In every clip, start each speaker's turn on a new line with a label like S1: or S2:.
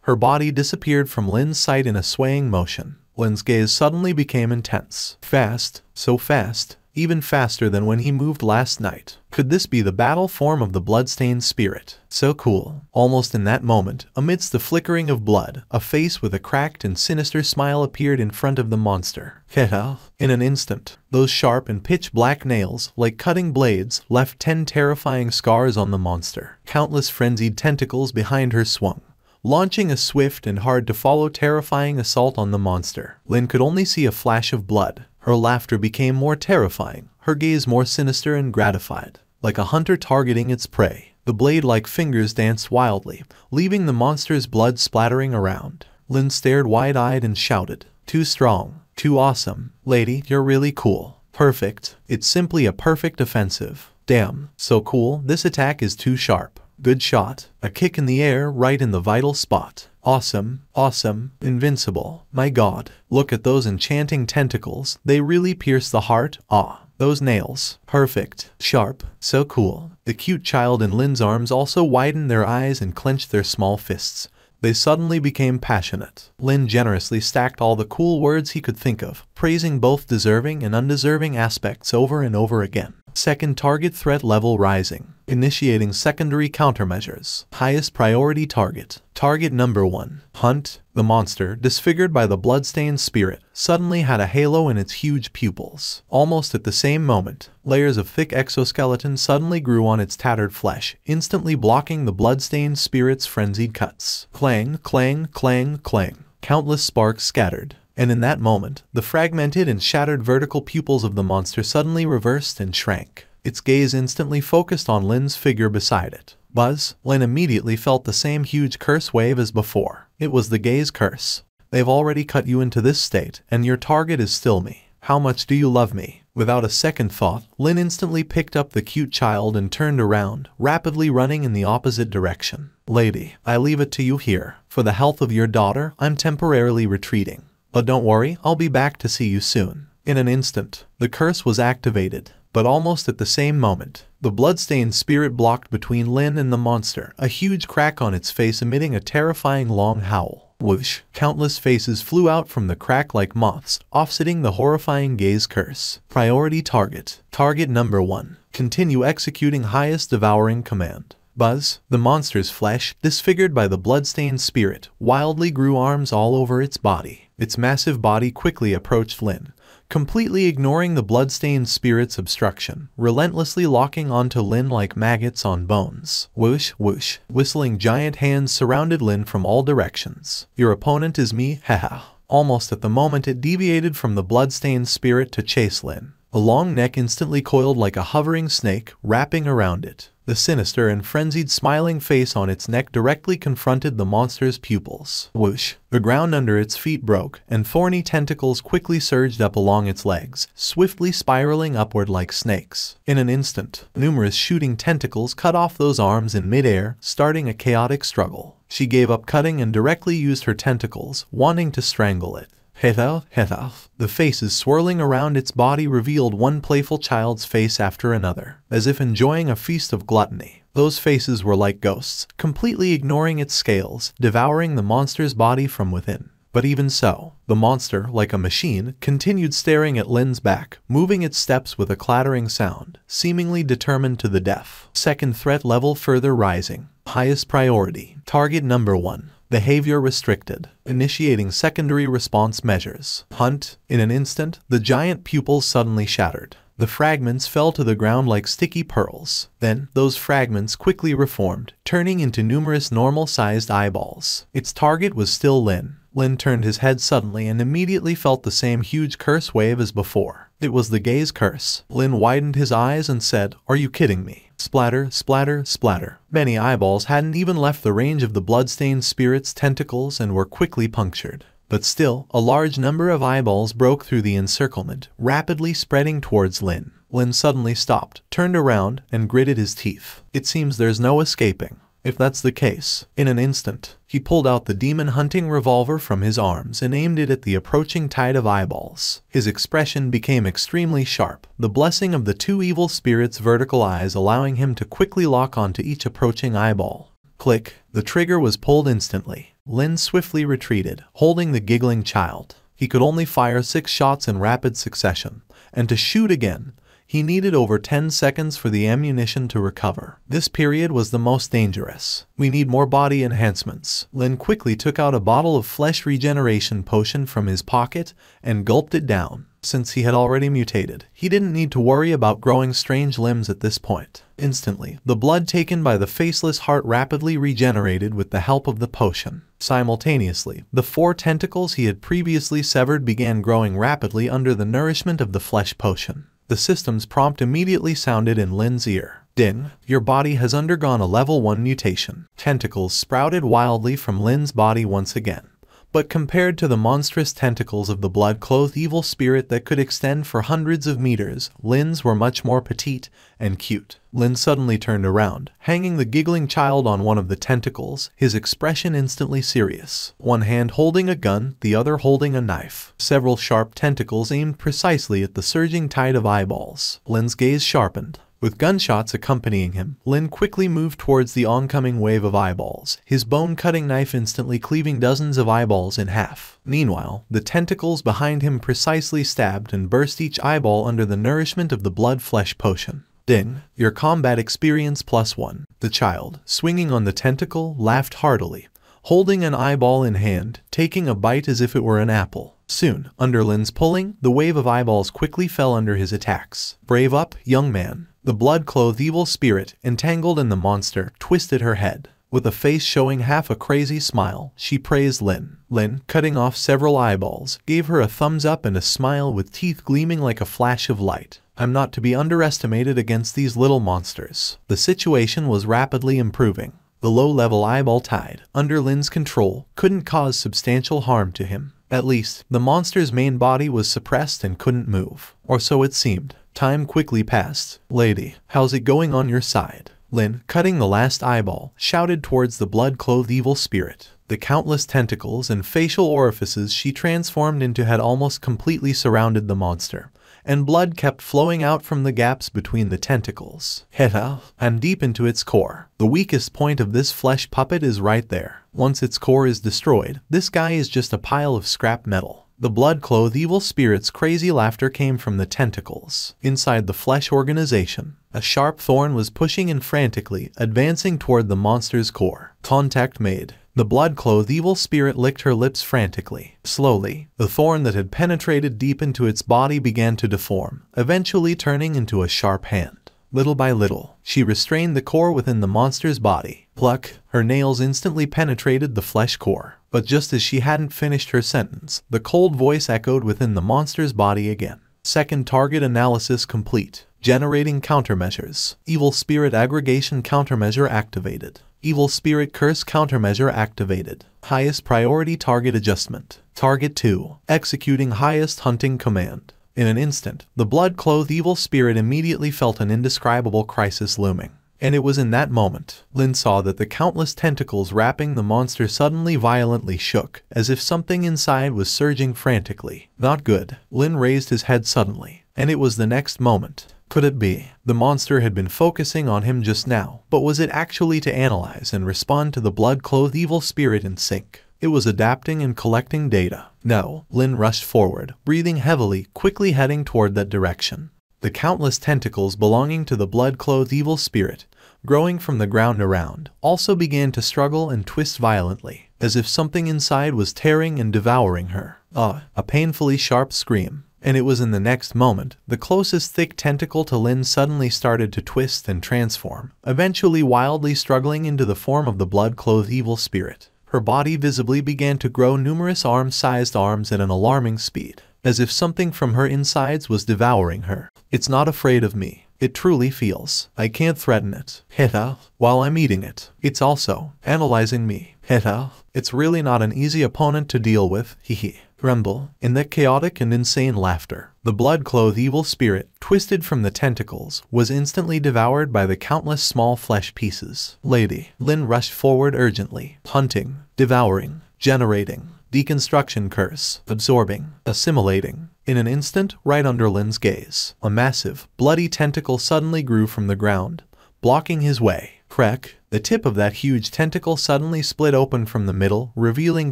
S1: Her body disappeared from Lin's sight in a swaying motion. Lin's gaze suddenly became intense. Fast, so fast, even faster than when he moved last night. Could this be the battle form of the bloodstained spirit? So cool. Almost in that moment, amidst the flickering of blood, a face with a cracked and sinister smile appeared in front of the monster. In an instant, those sharp and pitch-black nails, like cutting blades, left 10 terrifying scars on the monster. Countless frenzied tentacles behind her swung, launching a swift and hard-to-follow terrifying assault on the monster. Lin could only see a flash of blood. Her laughter became more terrifying, her gaze more sinister and gratified. Like a hunter targeting its prey, the blade-like fingers danced wildly, leaving the monster's blood splattering around. Lin stared wide-eyed and shouted, "Too strong, too awesome. Lady, you're really cool. Perfect. It's simply a perfect offensive. Damn, so cool. This attack is too sharp. Good shot. A kick in the air right in the vital spot. Awesome, awesome, invincible. My god, look at those enchanting tentacles. They really pierce the heart. Ah, those nails. Perfect, sharp, so cool." The cute child in Lin's arms also widened their eyes and clenched their small fists. They suddenly became passionate. Lin generously stacked all the cool words he could think of, praising both deserving and undeserving aspects over and over again. Second target threat level rising. Initiating secondary countermeasures. Highest priority target. Target number 1. Hunt. The monster, disfigured by the bloodstained spirit, suddenly had a halo in its huge pupils. Almost at the same moment, layers of thick exoskeleton suddenly grew on its tattered flesh, instantly blocking the bloodstained spirit's frenzied cuts. Clang, clang, clang, clang. Countless sparks scattered. And in that moment, the fragmented and shattered vertical pupils of the monster suddenly reversed and shrank. Its gaze instantly focused on Lin's figure beside it. Buzz. Lin immediately felt the same huge curse wave as before. It was the gaze curse. They've already cut you into this state, and your target is still me. How much do you love me? Without a second thought, Lin instantly picked up the cute child and turned around, rapidly running in the opposite direction. Lady, I leave it to you here. For the health of your daughter, I'm temporarily retreating. But don't worry, I'll be back to see you soon. In an instant, the curse was activated, but almost at the same moment, the bloodstained spirit blocked between Lin and the monster, a huge crack on its face emitting a terrifying long howl. Whoosh! Countless faces flew out from the crack like moths, offsetting the horrifying gaze curse. Priority target. Target number 1. Continue executing highest devouring command. Buzz. The monster's flesh, disfigured by the bloodstained spirit, wildly grew arms all over its body. Its massive body quickly approached Lin, completely ignoring the bloodstained spirit's obstruction, relentlessly locking onto Lin like maggots on bones. Whoosh, whoosh. Whistling giant hands surrounded Lin from all directions. Your opponent is me, haha. Almost at the moment it deviated from the bloodstained spirit to chase Lin. A long neck instantly coiled like a hovering snake, wrapping around it. The sinister and frenzied smiling face on its neck directly confronted the monster's pupils. Whoosh! The ground under its feet broke, and thorny tentacles quickly surged up along its legs, swiftly spiraling upward like snakes. In an instant, numerous shooting tentacles cut off those arms in midair, starting a chaotic struggle. She gave up cutting and directly used her tentacles, wanting to strangle it. Heta, heta. The faces swirling around its body revealed one playful child's face after another, as if enjoying a feast of gluttony. Those faces were like ghosts, completely ignoring its scales, devouring the monster's body from within. But even so, the monster, like a machine, continued staring at Lin's back, moving its steps with a clattering sound, seemingly determined to the death. Second threat level further rising. Highest priority. Target number 1. Behavior restricted. Initiating secondary response measures. Hunt. In an instant, the giant pupils suddenly shattered. The fragments fell to the ground like sticky pearls. Then, those fragments quickly reformed, turning into numerous normal-sized eyeballs. Its target was still Lin. Lin turned his head suddenly and immediately felt the same huge curse wave as before. It was the gaze curse. Lin widened his eyes and said, "Are you kidding me?" Splatter, splatter, splatter. Many eyeballs hadn't even left the range of the bloodstained spirit's tentacles and were quickly punctured. But still, a large number of eyeballs broke through the encirclement, rapidly spreading towards Lin. Lin suddenly stopped, turned around, and gritted his teeth. It seems there's no escaping. If that's the case, in an instant, he pulled out the demon-hunting revolver from his arms and aimed it at the approaching tide of eyeballs. His expression became extremely sharp, the blessing of the two evil spirits' vertical eyes allowing him to quickly lock onto each approaching eyeball. Click. The trigger was pulled instantly. Lin swiftly retreated, holding the giggling child. He could only fire 6 shots in rapid succession, and to shoot again, he needed over 10 seconds for the ammunition to recover. This period was the most dangerous. We need more body enhancements. Lin quickly took out a bottle of flesh regeneration potion from his pocket and gulped it down. Since he had already mutated, he didn't need to worry about growing strange limbs at this point. Instantly, the blood taken by the faceless heart rapidly regenerated with the help of the potion. Simultaneously, the 4 tentacles he had previously severed began growing rapidly under the nourishment of the flesh potion. The system's prompt immediately sounded in Lin's ear. Ding, your body has undergone a level 1 mutation. Tentacles sprouted wildly from Lin's body once again. But compared to the monstrous tentacles of the blood-clothed evil spirit that could extend for hundreds of meters, Lin's were much more petite and cute. Lin suddenly turned around, hanging the giggling child on one of the tentacles, his expression instantly serious. One hand holding a gun, the other holding a knife. Several sharp tentacles aimed precisely at the surging tide of eyeballs. Lin's gaze sharpened. With gunshots accompanying him, Lin quickly moved towards the oncoming wave of eyeballs, his bone-cutting knife instantly cleaving dozens of eyeballs in half. Meanwhile, the tentacles behind him precisely stabbed and burst each eyeball under the nourishment of the blood-flesh potion. Ding, your combat experience +1. The child, swinging on the tentacle, laughed heartily, holding an eyeball in hand, taking a bite as if it were an apple. Soon, under Lin's pulling, the wave of eyeballs quickly fell under his attacks. Brave up, young man. The blood-clothed evil spirit, entangled in the monster, twisted her head. With a face showing half a crazy smile, she praised Lin. Lin, cutting off several eyeballs, gave her a thumbs up and a smile with teeth gleaming like a flash of light. I'm not to be underestimated against these little monsters. The situation was rapidly improving. The low-level eyeball tide, under Lin's control, couldn't cause substantial harm to him. At least, the monster's main body was suppressed and couldn't move. Or so it seemed. Time quickly passed. Lady, how's it going on your side? Lin, cutting the last eyeball, shouted towards the blood-clothed evil spirit. The countless tentacles and facial orifices she transformed into had almost completely surrounded the monster, and blood kept flowing out from the gaps between the tentacles. Heta, and deep into its core. The weakest point of this flesh puppet is right there. Once its core is destroyed, this guy is just a pile of scrap metal. The blood-clothed evil spirit's crazy laughter came from the tentacles. Inside the flesh organization, a sharp thorn was pushing in frantically, advancing toward the monster's core. Contact made. The blood-clothed evil spirit licked her lips frantically. Slowly, the thorn that had penetrated deep into its body began to deform, eventually turning into a sharp hand. Little by little, she restrained the core within the monster's body. Pluck, her nails instantly penetrated the flesh core. But just as she hadn't finished her sentence, the cold voice echoed within the monster's body again. Second target analysis complete. Generating countermeasures. Evil spirit aggregation countermeasure activated. Evil spirit curse countermeasure activated. Highest priority target adjustment. Target 2. Executing highest hunting command. In an instant, the blood-clothed evil spirit immediately felt an indescribable crisis looming. And it was in that moment, Lin saw that the countless tentacles wrapping the monster suddenly violently shook, as if something inside was surging frantically. Not good. Lin raised his head suddenly, and it was the next moment. Could it be? The monster had been focusing on him just now, but was it actually to analyze and respond to the blood-clothed evil spirit in sync? It was adapting and collecting data. No. Lin rushed forward, breathing heavily, quickly heading toward that direction. The countless tentacles belonging to the blood-clothed evil spirit, growing from the ground around, also began to struggle and twist violently, as if something inside was tearing and devouring her. A painfully sharp scream. And it was in the next moment, the closest thick tentacle to Lin suddenly started to twist and transform, eventually wildly struggling into the form of the blood-clothed evil spirit. Her body visibly began to grow numerous arm-sized arms at an alarming speed, as if something from her insides was devouring her. It's not afraid of me. It truly feels. I can't threaten it. Heta. While I'm eating it, it's also analyzing me. Heta. It's really not an easy opponent to deal with. Hehe. Rumble. In that chaotic and insane laughter, the blood-clothed evil spirit, twisted from the tentacles, was instantly devoured by the countless small flesh pieces. Lady. Lin rushed forward urgently. Hunting. Devouring. Generating. Deconstruction curse. Absorbing. Assimilating. In an instant, right under Lin's gaze, a massive, bloody tentacle suddenly grew from the ground, blocking his way. Crack! The tip of that huge tentacle suddenly split open from the middle, revealing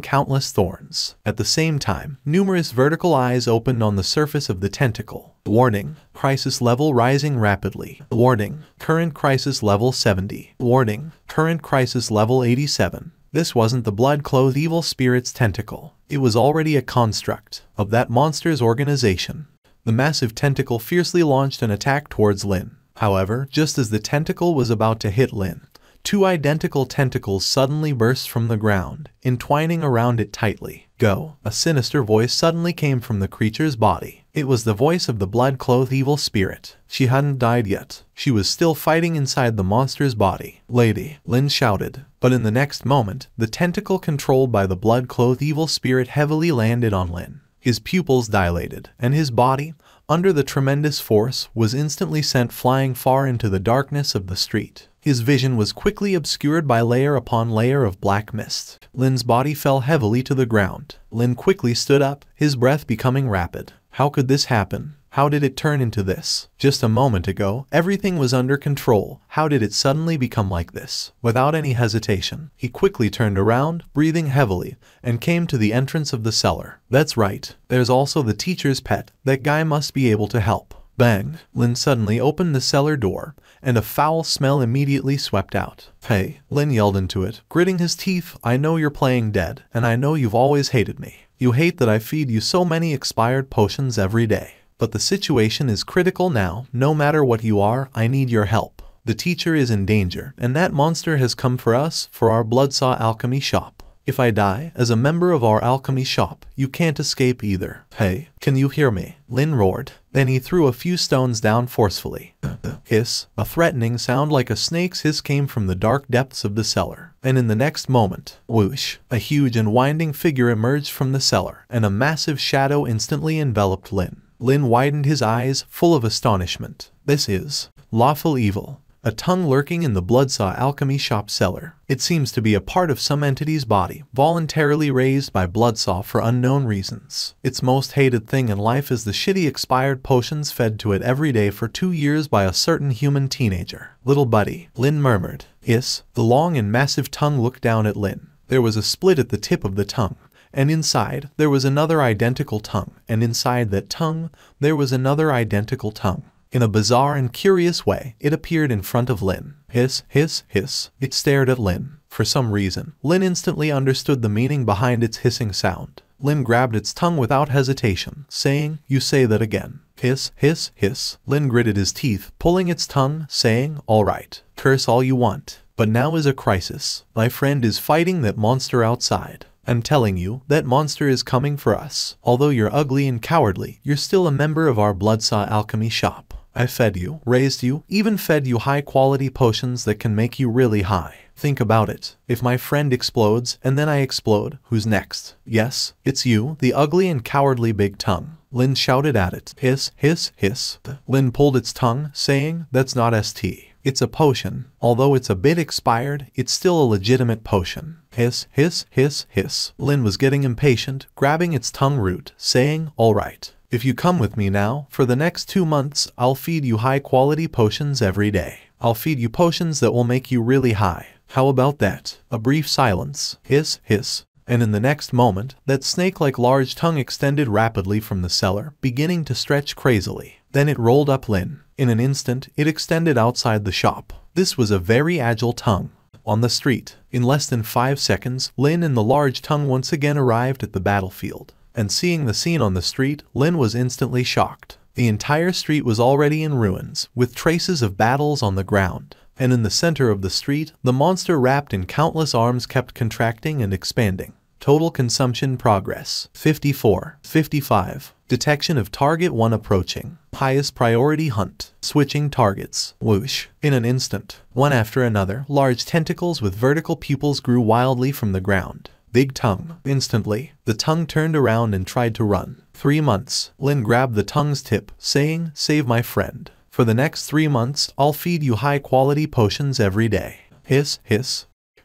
S1: countless thorns. At the same time, numerous vertical eyes opened on the surface of the tentacle. Warning: crisis level rising rapidly. Warning: current crisis level 70. Warning: current crisis level 87. This wasn't the blood-clothed evil spirit's tentacle. It was already a construct of that monster's organization. The massive tentacle fiercely launched an attack towards Lin. However, just as the tentacle was about to hit Lin, two identical tentacles suddenly burst from the ground, entwining around it tightly. Go! A sinister voice suddenly came from the creature's body. It was the voice of the blood-clothed evil spirit. She hadn't died yet. She was still fighting inside the monster's body. Lady, Lin shouted. But in the next moment, the tentacle controlled by the blood-clothed evil spirit heavily landed on Lin. His pupils dilated, and his body, under the tremendous force, was instantly sent flying far into the darkness of the street. His vision was quickly obscured by layer upon layer of black mist. Lin's body fell heavily to the ground. Lin quickly stood up, his breath becoming rapid. How could this happen? How did it turn into this? Just a moment ago, everything was under control. How did it suddenly become like this? Without any hesitation, he quickly turned around, breathing heavily, and came to the entrance of the cellar. That's right. There's also the teacher's pet. That guy must be able to help. Bang! Lin suddenly opened the cellar door, and a foul smell immediately swept out. Hey! Lin yelled into it, gritting his teeth. I know you're playing dead, and I know you've always hated me. You hate that I feed you so many expired potions every day. But the situation is critical now. No matter what you are, I need your help. The teacher is in danger, and that monster has come for us, for our Bloodsaw alchemy shop. If I die as a member of our alchemy shop, you can't escape either. Hey, can you hear me? Lin roared. Then he threw a few stones down forcefully. Hiss! A threatening sound like a snake's hiss came from the dark depths of the cellar. And in the next moment, whoosh! A huge and winding figure emerged from the cellar, and a massive shadow instantly enveloped Lin. Lin widened his eyes, full of astonishment. This is lawful evil. A tongue lurking in the Bloodsaw alchemy shop cellar. It seems to be a part of some entity's body, voluntarily raised by Bloodsaw for unknown reasons. Its most hated thing in life is the shitty expired potions fed to it every day for 2 years by a certain human teenager. Little buddy, Lin murmured. Hiss! The long and massive tongue looked down at Lin. There was a split at the tip of the tongue. And inside, there was another identical tongue. And inside that tongue, there was another identical tongue. In a bizarre and curious way, it appeared in front of Lin. Hiss, hiss, hiss. It stared at Lin. For some reason, Lin instantly understood the meaning behind its hissing sound. Lin grabbed its tongue without hesitation, saying, "You say that again." Hiss, hiss, hiss. Lin gritted his teeth, pulling its tongue, saying, "All right, curse all you want. But now is a crisis. My friend is fighting that monster outside. I'm telling you, that monster is coming for us. Although you're ugly and cowardly, you're still a member of our Bloodsaw alchemy shop. I fed you, raised you, even fed you high-quality potions that can make you really high. Think about it. If my friend explodes, and then I explode, who's next? Yes, it's you, the ugly and cowardly big tongue." Lin shouted at it. Hiss, hiss, hiss. Lin pulled its tongue, saying, "That's not ST. It's a potion. Although it's a bit expired, it's still a legitimate potion." Hiss, hiss, hiss, hiss. Lin was getting impatient, grabbing its tongue root, saying, "All right. If you come with me now, for the next 2 months, I'll feed you high-quality potions every day. I'll feed you potions that will make you really high. How about that?" A brief silence. Hiss, hiss. And in the next moment, that snake-like large tongue extended rapidly from the cellar, beginning to stretch crazily. Then it rolled up Lin. In an instant, it extended outside the shop. This was a very agile tongue. On the street, in less than 5 seconds, Lin and the large tongue once again arrived at the battlefield. And seeing the scene on the street, Lin was instantly shocked. The entire street was already in ruins, with traces of battles on the ground. And in the center of the street, the monster wrapped in countless arms kept contracting and expanding. Total consumption progress. 54. 55. Detection of target 1 approaching. Highest priority hunt. Switching targets. Whoosh. In an instant, one after another, large tentacles with vertical pupils grew wildly from the ground. Big tongue. Instantly, the tongue turned around and tried to run. 3 months. Lin grabbed the tongue's tip, saying, "Save my friend. For the next 3 months, I'll feed you high-quality potions every day." Hiss, hiss.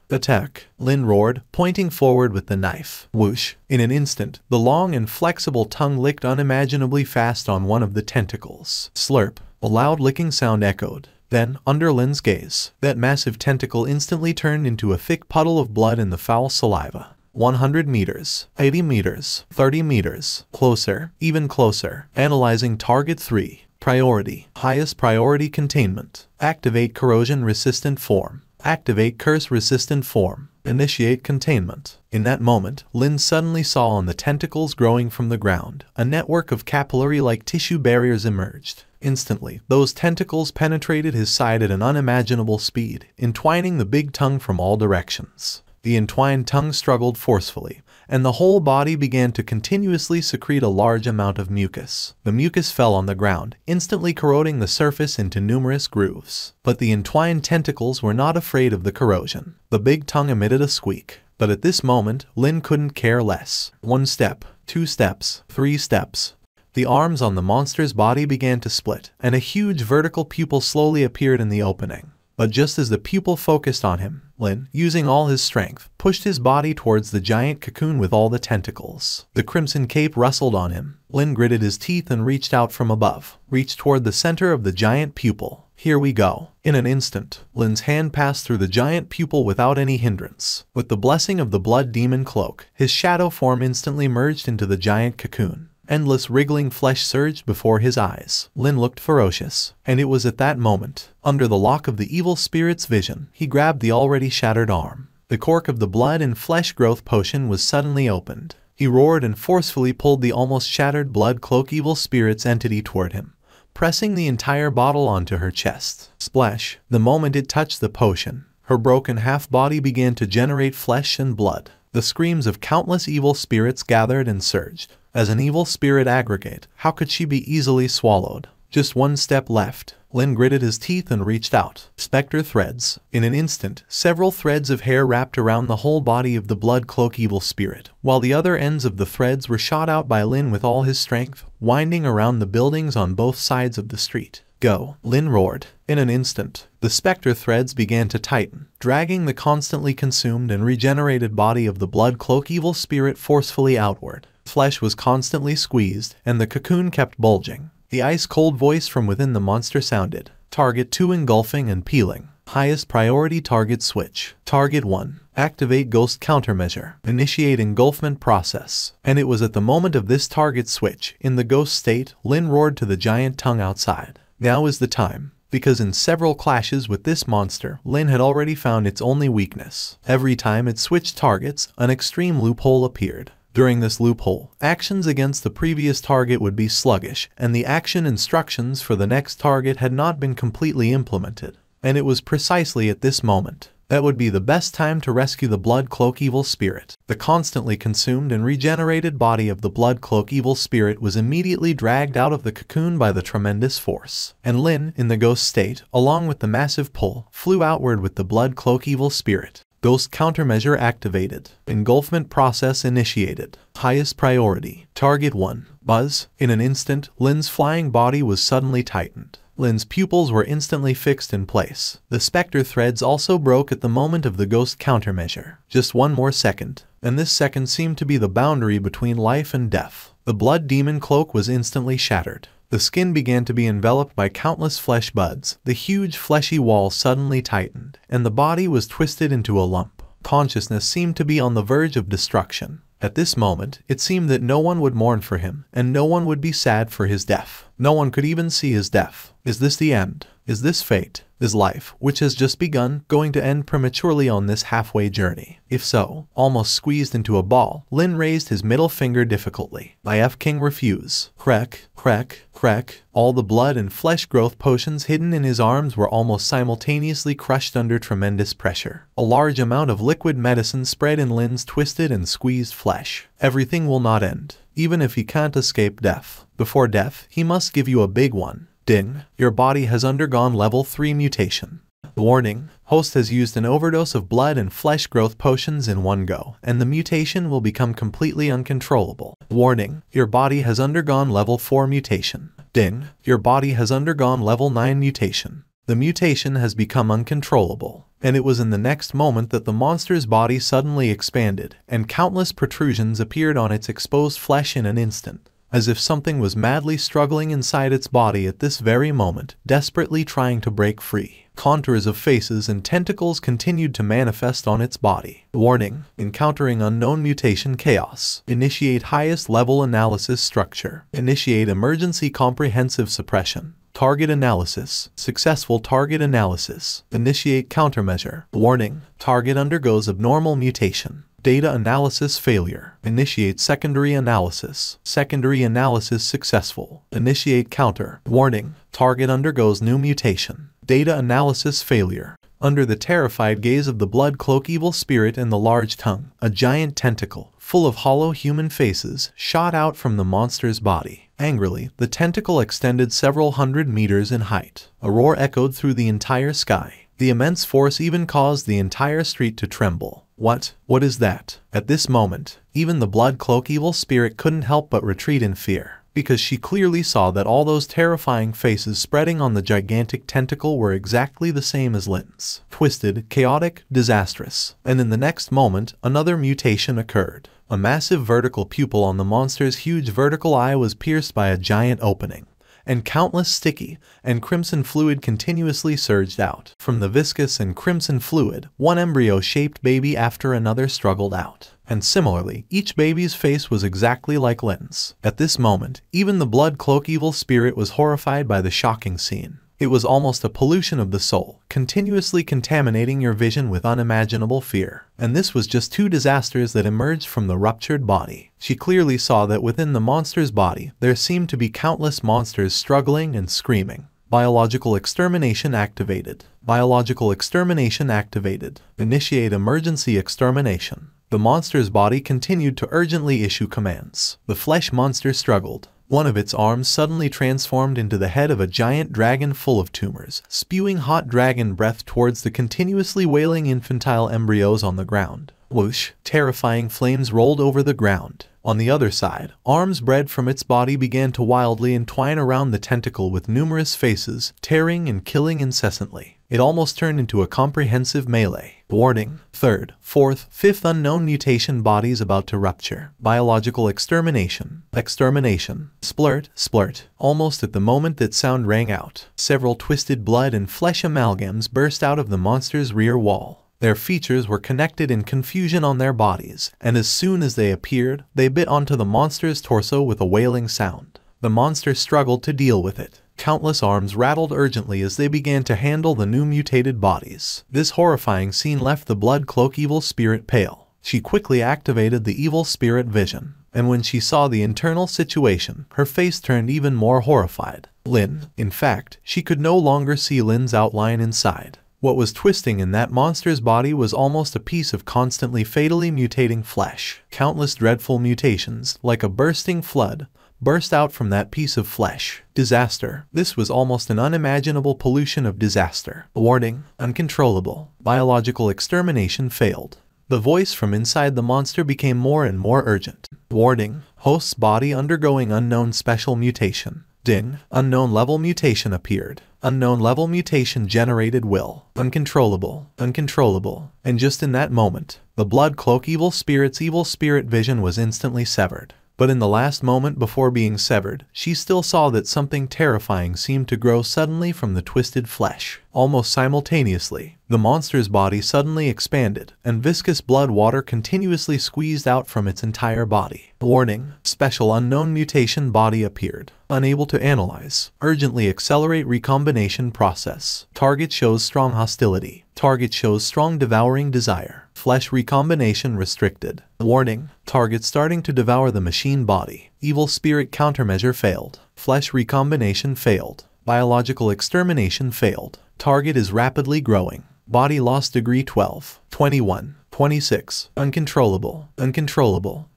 S1: Attack! Lin roared, pointing forward with the knife. Whoosh! In an instant, the long and flexible tongue licked unimaginably fast on one of the tentacles. Slurp! A loud licking sound echoed. Then, under Lin's gaze, that massive tentacle instantly turned into a thick puddle of blood in the foul saliva. 100 meters, 80 meters, 30 meters, closer, even closer. Analyzing target 3. Priority. Highest priority containment. Activate corrosion-resistant form. Activate curse-resistant form. Initiate containment. In that moment, Lin suddenly saw on the tentacles growing from the ground, a network of capillary-like tissue barriers emerged. Instantly, those tentacles penetrated his side at an unimaginable speed, entwining the big tongue from all directions. The entwined tongue struggled forcefully, and the whole body began to continuously secrete a large amount of mucus. The mucus fell on the ground, instantly corroding the surface into numerous grooves. But the entwined tentacles were not afraid of the corrosion. The big tongue emitted a squeak. But at this moment, Lin couldn't care less. 1 step, 2 steps, 3 steps. The arms on the monster's body began to split, and a huge vertical pupil slowly appeared in the opening. But just as the pupil focused on him, Lin, using all his strength, pushed his body towards the giant cocoon with all the tentacles. The crimson cape rustled on him. Lin gritted his teeth and reached out from above, reached toward the center of the giant pupil. Here we go. In an instant, Lin's hand passed through the giant pupil without any hindrance. With the blessing of the blood demon cloak, his shadow form instantly merged into the giant cocoon. Endless wriggling flesh surged before his eyes. Lin looked ferocious, and it was at that moment, under the lock of the evil spirit's vision, he grabbed the already shattered arm. The cork of the blood and flesh growth potion was suddenly opened. He roared and forcefully pulled the almost shattered blood cloak evil spirit's entity toward him, pressing the entire bottle onto her chest. Splash! The moment it touched the potion, her broken half-body began to generate flesh and blood. The screams of countless evil spirits gathered and surged. As an evil spirit aggregate, how could she be easily swallowed? Just 1 step left. Lin gritted his teeth and reached out. Spectre threads. In an instant, several threads of hair wrapped around the whole body of the blood cloak evil spirit, while the other ends of the threads were shot out by Lin with all his strength, winding around the buildings on both sides of the street. Go! Lin roared. In an instant, the spectre threads began to tighten, dragging the constantly consumed and regenerated body of the blood cloak evil spirit forcefully outward. Flesh was constantly squeezed, and the cocoon kept bulging. The ice-cold voice from within the monster sounded. Target 2 engulfing and peeling. Highest priority target switch. Target 1. Activate ghost countermeasure. Initiate engulfment process. And it was at the moment of this target switch, in the ghost state, Lin roared to the giant tongue outside. Now is the time. Because in several clashes with this monster, Lin had already found its only weakness. Every time it switched targets, an extreme loophole appeared. During this loophole, actions against the previous target would be sluggish, and the action instructions for the next target had not been completely implemented. And it was precisely at this moment that would be the best time to rescue the blood cloak evil spirit. The constantly consumed and regenerated body of the blood cloak evil spirit was immediately dragged out of the cocoon by the tremendous force. And Lin, in the ghost state, along with the massive pull, flew outward with the blood cloak evil spirit. Ghost countermeasure activated. Engulfment process initiated. Highest priority. Target 1. Buzz. In an instant, Lin's flying body was suddenly tightened. Lin's pupils were instantly fixed in place. The specter threads also broke at the moment of the ghost countermeasure. Just 1 more second, and this second seemed to be the boundary between life and death. The blood demon cloak was instantly shattered. The skin began to be enveloped by countless flesh buds. The huge fleshy wall suddenly tightened, and the body was twisted into a lump. Consciousness seemed to be on the verge of destruction. At this moment, it seemed that no one would mourn for him, and no one would be sad for his death. No one could even see his death. Is this the end? Is this fate? Is life, which has just begun, going to end prematurely on this halfway journey? If so, almost squeezed into a ball, Lin raised his middle finger difficultly. I F King refuse. Crack, crack, crack. All the blood and flesh growth potions hidden in his arms were almost simultaneously crushed under tremendous pressure. A large amount of liquid medicine spread in Lin's twisted and squeezed flesh. Everything will not end, even if he can't escape death. Before death, he must give you a big one. Ding. Your body has undergone level 3 mutation. Warning. Host has used an overdose of blood and flesh growth potions in one go, and the mutation will become completely uncontrollable. Warning. Your body has undergone level 4 mutation. Ding. Your body has undergone level 9 mutation. The mutation has become uncontrollable. And it was in the next moment that the monster's body suddenly expanded, and countless protrusions appeared on its exposed flesh in an instant. as if something was madly struggling inside its body at this very moment, desperately trying to break free. Contours of faces and tentacles continued to manifest on its body. Warning: encountering unknown mutation chaos. Initiate highest level analysis structure. Initiate emergency comprehensive suppression. Target analysis. Successful target analysis. Initiate countermeasure. Warning: target undergoes abnormal mutation. Data analysis failure. Initiate secondary analysis. Secondary analysis successful. Initiate counter. Warning: target undergoes new mutation. Data analysis failure. Under the terrified gaze of the blood cloak evil spirit and the large tongue, a giant tentacle, full of hollow human faces, shot out from the monster's body. Angrily, the tentacle extended several hundred meters in height. A roar echoed through the entire sky. The immense force even caused the entire street to tremble. What is that? At this moment, even the blood cloak evil spirit couldn't help but retreat in fear, because she clearly saw that all those terrifying faces spreading on the gigantic tentacle were exactly the same as Lin's. Twisted, chaotic, disastrous. And in the next moment, another mutation occurred. A massive vertical pupil on the monster's huge vertical eye was pierced by a giant opening, and countless sticky and crimson fluid continuously surged out. From the viscous and crimson fluid, one embryo-shaped baby after another struggled out. And similarly, each baby's face was exactly like Lin's. At this moment, even the blood cloak evil spirit was horrified by the shocking scene. It was almost a pollution of the soul, continuously contaminating your vision with unimaginable fear. And this was just two disasters that emerged from the ruptured body. She clearly saw that within the monster's body, there seemed to be countless monsters struggling and screaming. Biological extermination activated. Biological extermination activated. Initiate emergency extermination. The monster's body continued to urgently issue commands. The flesh monster struggled. One of its arms suddenly transformed into the head of a giant dragon full of tumors, spewing hot dragon breath towards the continuously wailing infantile embryos on the ground. Whoosh! Terrifying flames rolled over the ground. On the other side, arms bred from its body began to wildly entwine around the tentacle with numerous faces, tearing and killing incessantly. It almost turned into a comprehensive melee. Warning: third, fourth, fifth unknown mutation bodies about to rupture. Biological extermination. Extermination. Splurt, splurt. Almost at the moment that sound rang out, several twisted blood and flesh amalgams burst out of the monster's rear wall. Their features were connected in confusion on their bodies, and as soon as they appeared, they bit onto the monster's torso with a wailing sound. The monster struggled to deal with it. Countless arms rattled urgently as they began to handle the new mutated bodies. This horrifying scene left the blood cloak evil spirit pale. She quickly activated the evil spirit vision, and when she saw the internal situation, her face turned even more horrified. Lin. In fact, she could no longer see Lin's outline inside. What was twisting in that monster's body was almost a piece of constantly fatally mutating flesh. Countless dreadful mutations, like a bursting flood, burst out from that piece of flesh. Disaster. This was almost an unimaginable pollution of disaster. Warning: uncontrollable. Biological extermination failed. The voice from inside the monster became more and more urgent. Warning: host's body undergoing unknown special mutation. Ding. Unknown level mutation appeared. Unknown level mutation generated will. Uncontrollable. Uncontrollable. And just in that moment, the blood cloak evil spirit's evil spirit vision was instantly severed. But in the last moment before being severed, she still saw that something terrifying seemed to grow suddenly from the twisted flesh. Almost simultaneously, the monster's body suddenly expanded, and viscous blood water continuously squeezed out from its entire body. Warning: special unknown mutation body appeared. Unable to analyze. Urgently accelerate recombination process. Target shows strong hostility. Target shows strong devouring desire. Flesh recombination restricted. Warning: target starting to devour the machine body. Evil spirit countermeasure failed. Flesh recombination failed. Biological extermination failed. Target is rapidly growing. Body loss degree 12, 21, 26. Uncontrollable. Uncontrollable.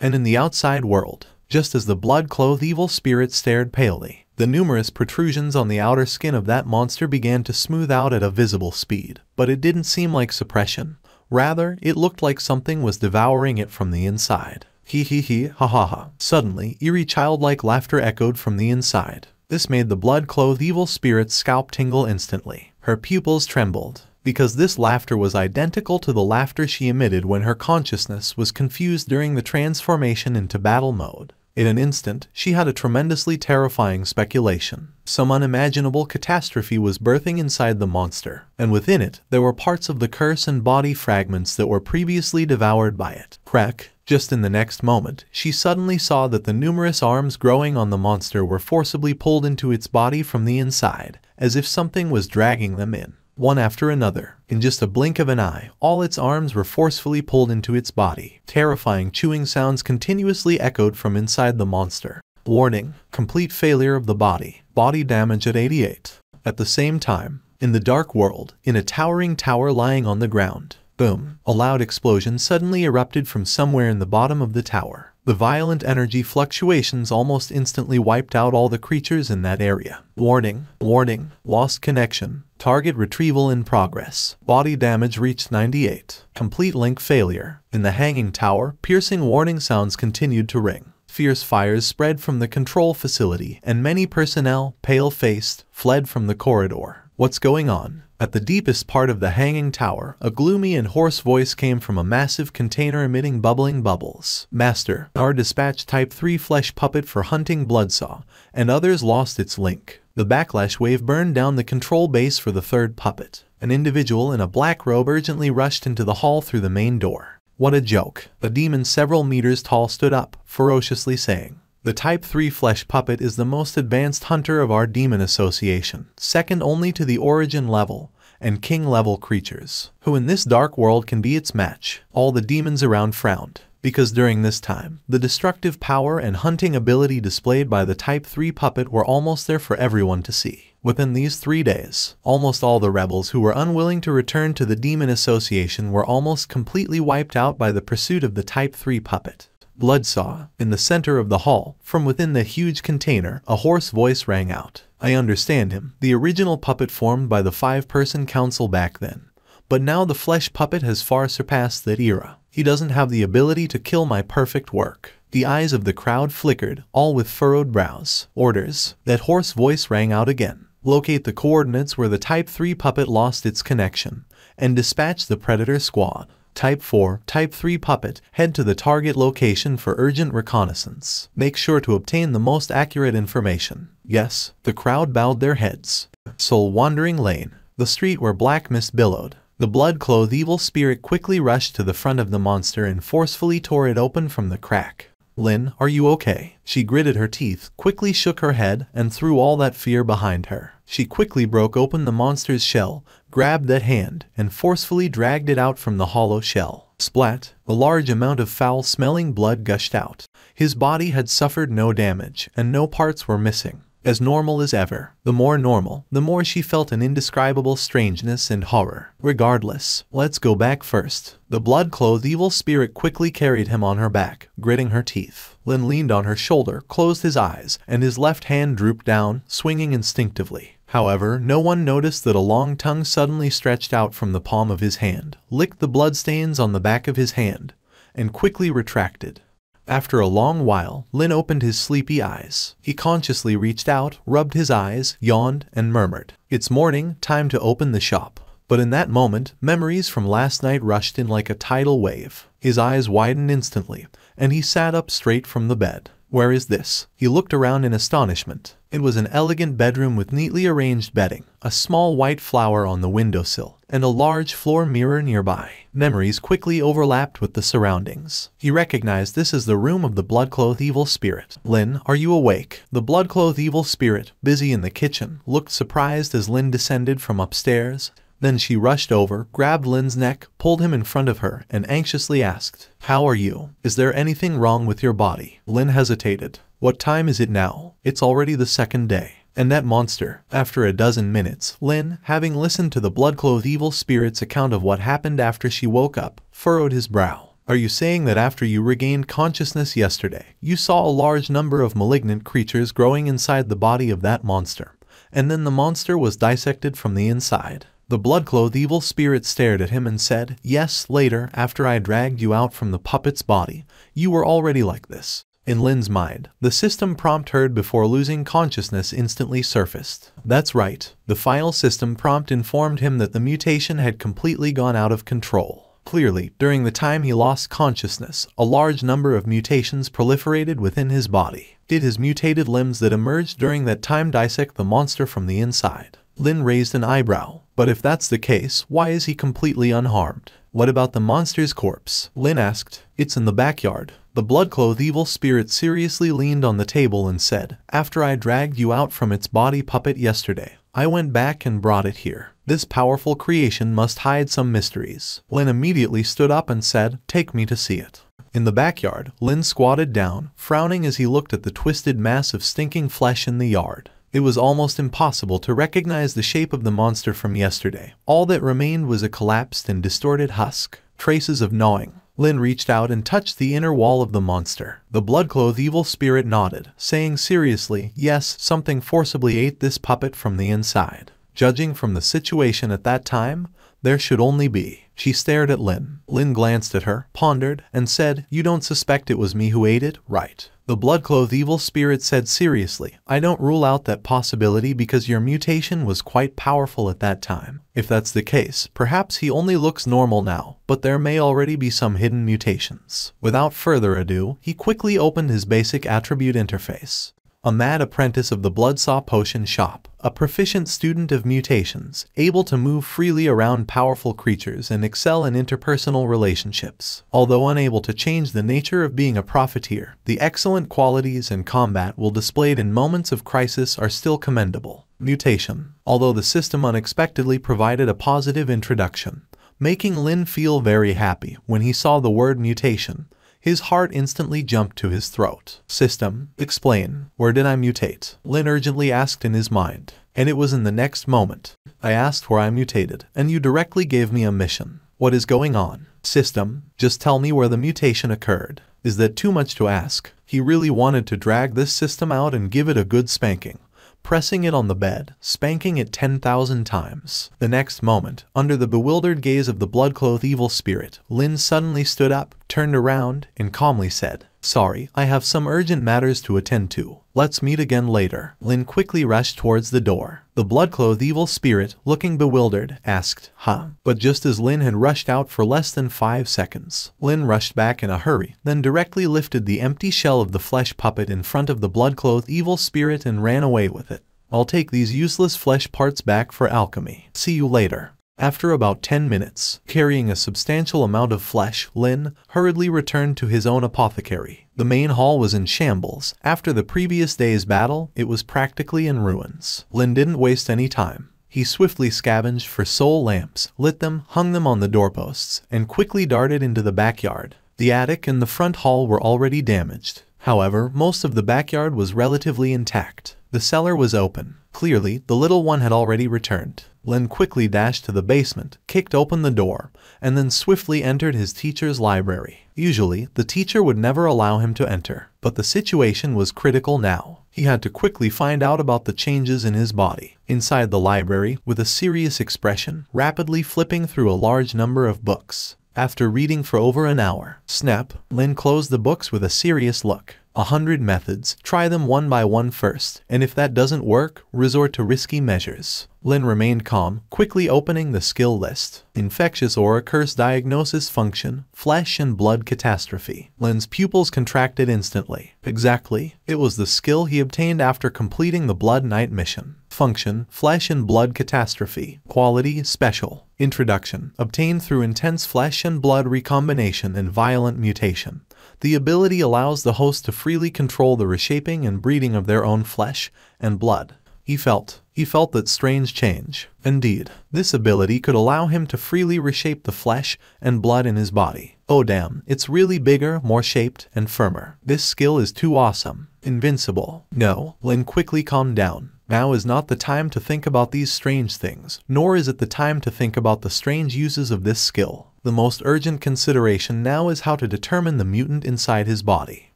S1: And in the outside world, just as the blood-clothed evil spirit stared palely, the numerous protrusions on the outer skin of that monster began to smooth out at a visible speed. But it didn't seem like suppression. Rather, it looked like something was devouring it from the inside. He ha ha ha. Suddenly, eerie childlike laughter echoed from the inside. This made the blood-clothed evil spirit's scalp tingle instantly. Her pupils trembled, because this laughter was identical to the laughter she emitted when her consciousness was confused during the transformation into battle mode. In an instant, she had a tremendously terrifying speculation. Some unimaginable catastrophe was birthing inside the monster, and within it, there were parts of the curse and body fragments that were previously devoured by it. Crack! Just in the next moment, she suddenly saw that the numerous arms growing on the monster were forcibly pulled into its body from the inside, as if something was dragging them in. One after another, in just a blink of an eye, all its arms were forcefully pulled into its body. Terrifying chewing sounds continuously echoed from inside the monster. Warning: complete failure of the body. Body damage at 88. At the same time, in the dark world, in a towering tower lying on the ground, boom, a loud explosion suddenly erupted from somewhere in the bottom of the tower. The violent energy fluctuations almost instantly wiped out all the creatures in that area. Warning, warning, lost connection. Target retrieval in progress. Body damage reached 98. Complete link failure. In the hanging tower, piercing warning sounds continued to ring. Fierce fires spread from the control facility, and many personnel, pale-faced, fled from the corridor. What's going on? At the deepest part of the hanging tower, a gloomy and hoarse voice came from a massive container emitting bubbling bubbles. Master, our dispatch Type 3 flesh puppet for hunting Bloodsaw, and others lost its link. The backlash wave burned down the control base for the third puppet. An individual in a black robe urgently rushed into the hall through the main door. What a joke. A demon several meters tall stood up, ferociously saying, "The Type 3 flesh puppet is the most advanced hunter of our demon association, second only to the origin level and king level creatures. Who in this dark world can be its match?" All the demons around frowned, because during this time, the destructive power and hunting ability displayed by the Type 3 puppet were almost there for everyone to see. Within these 3 days, almost all the rebels who were unwilling to return to the demon association were almost completely wiped out by the pursuit of the Type 3 puppet. Bloodsaw. In the center of the hall, from within the huge container, a hoarse voice rang out. I understand him, the original puppet formed by the 5-person council back then. But now the flesh puppet has far surpassed that era. He doesn't have the ability to kill my perfect work. The eyes of the crowd flickered, all with furrowed brows. Orders. That hoarse voice rang out again. Locate the coordinates where the Type 3 puppet lost its connection, and dispatch the Predator Squad. Type 4, Type 3 puppet, head to the target location for urgent reconnaissance. Make sure to obtain the most accurate information. Yes, the crowd bowed their heads. Soul Wandering Lane, the street where black mist billowed. The blood-clothed evil spirit quickly rushed to the front of the monster and forcefully tore it open from the crack. Lin, are you okay? She gritted her teeth, quickly shook her head, and threw all that fear behind her. She quickly broke open the monster's shell, grabbed that hand, and forcefully dragged it out from the hollow shell. Splat! A large amount of foul-smelling blood gushed out. His body had suffered no damage, and no parts were missing. As normal as ever. The more normal, the more she felt an indescribable strangeness and horror. Regardless, let's go back first. The blood-clothed evil spirit quickly carried him on her back, gritting her teeth. Lin leaned on her shoulder, closed his eyes, and his left hand drooped down, swinging instinctively. However, no one noticed that a long tongue suddenly stretched out from the palm of his hand, licked the bloodstains on the back of his hand, and quickly retracted. After a long while, Lin opened his sleepy eyes. He consciously reached out, rubbed his eyes, yawned, and murmured, "It's morning, time to open the shop." But in that moment, memories from last night rushed in like a tidal wave. His eyes widened instantly, and he sat up straight from the bed. Where is this? He looked around in astonishment. It was an elegant bedroom with neatly arranged bedding, a small white flower on the windowsill, and a large floor mirror nearby. Memories quickly overlapped with the surroundings. He recognized this as the room of the blood-clothed evil spirit. Lin, are you awake? The blood-clothed evil spirit, busy in the kitchen, looked surprised as Lin descended from upstairs. Then she rushed over, grabbed Lin's neck, pulled him in front of her, and anxiously asked, "How are you? Is there anything wrong with your body?" Lin hesitated. "What time is it now? It's already the second day." And that monster. After a dozen minutes, Lin, having listened to the blood-clothed evil spirit's account of what happened after she woke up, furrowed his brow. "Are you saying that after you regained consciousness yesterday, you saw a large number of malignant creatures growing inside the body of that monster, and then the monster was dissected from the inside?" The blood-clothed evil spirit stared at him and said, "Yes, later, after I dragged you out from the puppet's body, you were already like this." In Lin's mind, the system prompt heard before losing consciousness instantly surfaced. That's right. The file system prompt informed him that the mutation had completely gone out of control. Clearly, during the time he lost consciousness, a large number of mutations proliferated within his body. Did his mutated limbs that emerged during that time dissect the monster from the inside? Lin raised an eyebrow. But if that's the case, why is he completely unharmed? What about the monster's corpse? Lin asked. It's in the backyard. The blood-clothed evil spirit seriously leaned on the table and said, after I dragged you out from its body puppet yesterday, I went back and brought it here. This powerful creation must hide some mysteries. Lin immediately stood up and said, take me to see it. In the backyard, Lin squatted down, frowning as he looked at the twisted mass of stinking flesh in the yard. It was almost impossible to recognize the shape of the monster from yesterday. All that remained was a collapsed and distorted husk. Traces of gnawing. Lin reached out and touched the inner wall of the monster. The blood-clothed evil spirit nodded, saying seriously, yes, something forcibly ate this puppet from the inside. Judging from the situation at that time, there should only be. She stared at Lin. Lin glanced at her, pondered, and said, you don't suspect it was me who ate it, right? The blood-clothed evil spirit said seriously, I don't rule out that possibility because your mutation was quite powerful at that time. If that's the case, perhaps he only looks normal now, but there may already be some hidden mutations. Without further ado, he quickly opened his basic attribute interface. A mad apprentice of the Bloodsaw Potion Shop, a proficient student of mutations, able to move freely around powerful creatures and excel in interpersonal relationships. Although unable to change the nature of being a profiteer, the excellent qualities and combat will displayed in moments of crisis are still commendable. Mutation. Although the system unexpectedly provided a positive introduction, making Lin feel very happy when he saw the word mutation, his heart instantly jumped to his throat. System, explain, where did I mutate? Lin urgently asked in his mind. And it was in the next moment. I asked where I mutated, and you directly gave me a mission. What is going on? System, just tell me where the mutation occurred. Is that too much to ask? He really wanted to drag this system out and give it a good spanking. Pressing it on the bed, spanking it 10,000 times. The next moment, under the bewildered gaze of the blood-clothed evil spirit, Lin suddenly stood up, turned around, and calmly said, sorry, I have some urgent matters to attend to. Let's meet again later. Lin quickly rushed towards the door. The blood-clothed evil spirit, looking bewildered, asked, huh? But just as Lin had rushed out for less than 5 seconds, Lin rushed back in a hurry, then directly lifted the empty shell of the flesh puppet in front of the blood-clothed evil spirit and ran away with it. I'll take these useless flesh parts back for alchemy. See you later. After about 10 minutes, carrying a substantial amount of flesh, Lin hurriedly returned to his own apothecary. The main hall was in shambles. After the previous day's battle, it was practically in ruins. Lin didn't waste any time. He swiftly scavenged for soul lamps, lit them, hung them on the doorposts, and quickly darted into the backyard. The attic and the front hall were already damaged. However, most of the backyard was relatively intact. The cellar was open. Clearly, the little one had already returned. Lin quickly dashed to the basement, kicked open the door, and then swiftly entered his teacher's library. Usually, the teacher would never allow him to enter, but the situation was critical now. He had to quickly find out about the changes in his body. Inside the library, with a serious expression, rapidly flipping through a large number of books. After reading for over an hour, snap, Lin closed the books with a serious look. 100 methods, try them one by one first, and if that doesn't work, resort to risky measures. Lin remained calm, quickly opening the skill list. Infectious aura curse diagnosis function, flesh and blood catastrophe. Lin's pupils contracted instantly. Exactly, it was the skill he obtained after completing the Blood Knight mission. Function, flesh and blood catastrophe. Quality, special. Introduction, obtained through intense flesh and blood recombination and violent mutation. The ability allows the host to freely control the reshaping and breeding of their own flesh and blood. He felt that strange change. Indeed, this ability could allow him to freely reshape the flesh and blood in his body. Oh damn, it's really bigger, more shaped, and firmer. This skill is too awesome. Invincible. No, Lin quickly calmed down. Now is not the time to think about these strange things, nor is it the time to think about the strange uses of this skill. The most urgent consideration now is how to determine the mutant inside his body.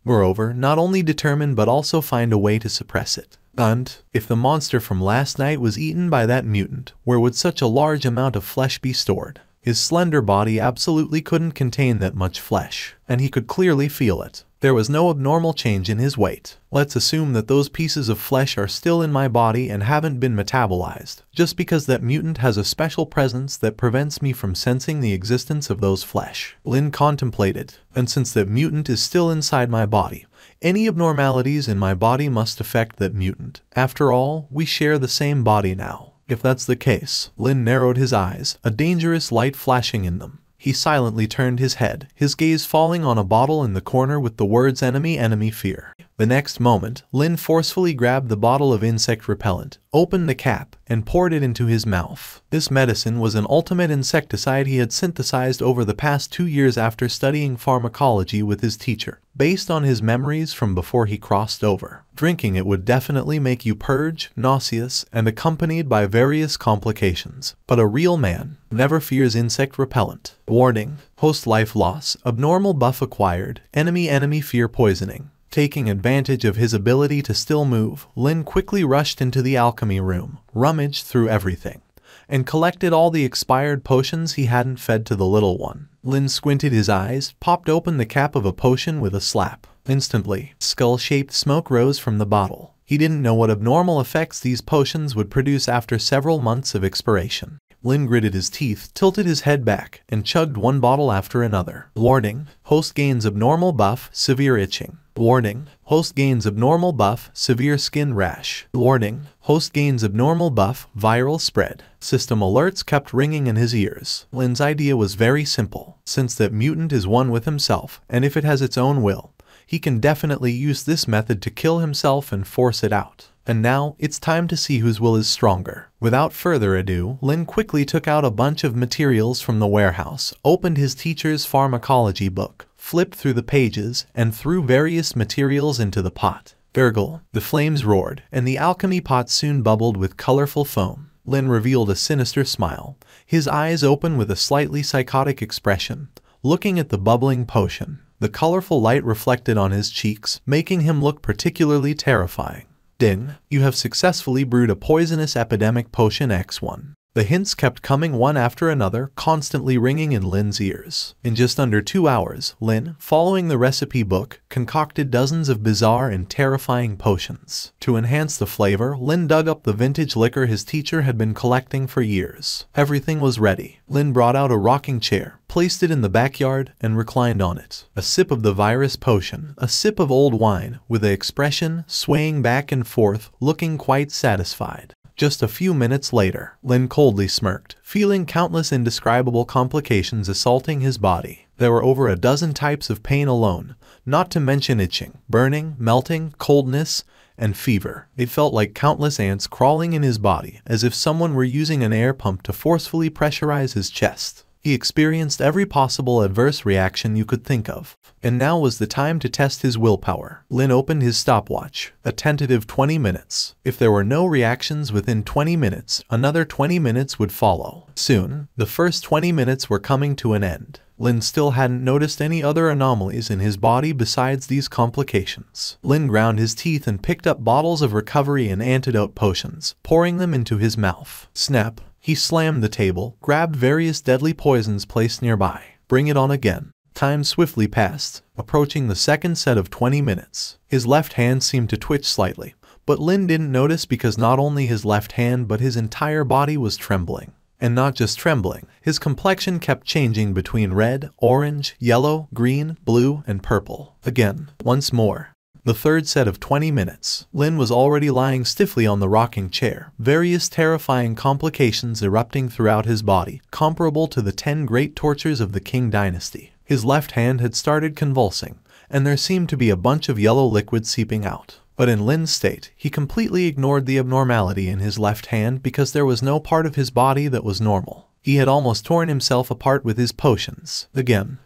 S1: Moreover, not only determine but also find a way to suppress it. And, if the monster from last night was eaten by that mutant, where would such a large amount of flesh be stored? His slender body absolutely couldn't contain that much flesh, and he could clearly feel it. There was no abnormal change in his weight. Let's assume that those pieces of flesh are still in my body and haven't been metabolized, just because that mutant has a special presence that prevents me from sensing the existence of those flesh. Lin contemplated, and since that mutant is still inside my body, any abnormalities in my body must affect that mutant. After all, we share the same body now. If that's the case, Lin narrowed his eyes, a dangerous light flashing in them. He silently turned his head, his gaze falling on a bottle in the corner with the words enemy, enemy, fear. The next moment, Lin forcefully grabbed the bottle of insect repellent, opened the cap, and poured it into his mouth. This medicine was an ultimate insecticide he had synthesized over the past 2 years after studying pharmacology with his teacher, based on his memories from before he crossed over. Drinking it would definitely make you purge, nauseous, and accompanied by various complications. But a real man never fears insect repellent. Warning: host life loss, abnormal buff acquired, enemy, enemy, fear poisoning. Taking advantage of his ability to still move, Lin quickly rushed into the alchemy room, rummaged through everything, and collected all the expired potions he hadn't fed to the little one. Lin squinted his eyes, popped open the cap of a potion with a slap. Instantly, skull-shaped smoke rose from the bottle. He didn't know what abnormal effects these potions would produce after several months of expiration. Lin gritted his teeth, tilted his head back, and chugged one bottle after another. Warning: host gains abnormal buff, severe itching. Warning: host gains abnormal buff, severe skin rash. Warning: host gains abnormal buff, viral spread. System alerts kept ringing in his ears. Lin's idea was very simple. Since that mutant is one with himself, and if it has its own will, he can definitely use this method to kill himself and force it out. And now, it's time to see whose will is stronger. Without further ado, Lin quickly took out a bunch of materials from the warehouse, opened his teacher's pharmacology book, flipped through the pages, and threw various materials into the pot. Gurgle. The flames roared, and the alchemy pot soon bubbled with colorful foam. Lin revealed a sinister smile, his eyes open with a slightly psychotic expression, looking at the bubbling potion. The colorful light reflected on his cheeks, making him look particularly terrifying. Ding, you have successfully brewed a poisonous epidemic potion X1. The hints kept coming one after another, constantly ringing in Lin's ears. In just under 2 hours, Lin, following the recipe book, concocted dozens of bizarre and terrifying potions. To enhance the flavor, Lin dug up the vintage liquor his teacher had been collecting for years. Everything was ready. Lin brought out a rocking chair, placed it in the backyard, and reclined on it. A sip of the virus potion, a sip of old wine, with an expression, swaying back and forth, looking quite satisfied. Just a few minutes later, Lin coldly smirked, feeling countless indescribable complications assaulting his body. There were over a dozen types of pain alone, not to mention itching, burning, melting, coldness, and fever. It felt like countless ants crawling in his body, as if someone were using an air pump to forcefully pressurize his chest. He experienced every possible adverse reaction you could think of. And now was the time to test his willpower. Lin opened his stopwatch. A tentative 20 minutes. If there were no reactions within 20 minutes, another 20 minutes would follow. Soon, the first 20 minutes were coming to an end. Lin still hadn't noticed any other anomalies in his body besides these complications. Lin ground his teeth and picked up bottles of recovery and antidote potions, pouring them into his mouth. Snap. He slammed the table, grabbed various deadly poisons placed nearby. Bring it on again. Time swiftly passed, approaching the second set of 20 minutes. His left hand seemed to twitch slightly, but Lin didn't notice because not only his left hand but his entire body was trembling. And not just trembling, his complexion kept changing between red, orange, yellow, green, blue, and purple. Again, once more. The third set of 20 minutes. Lin was already lying stiffly on the rocking chair, various terrifying complications erupting throughout his body, comparable to the 10 great tortures of the Qing dynasty. His left hand had started convulsing, and there seemed to be a bunch of yellow liquid seeping out. But in Lin's state, he completely ignored the abnormality in his left hand because there was no part of his body that was normal. He had almost torn himself apart with his potions. Again.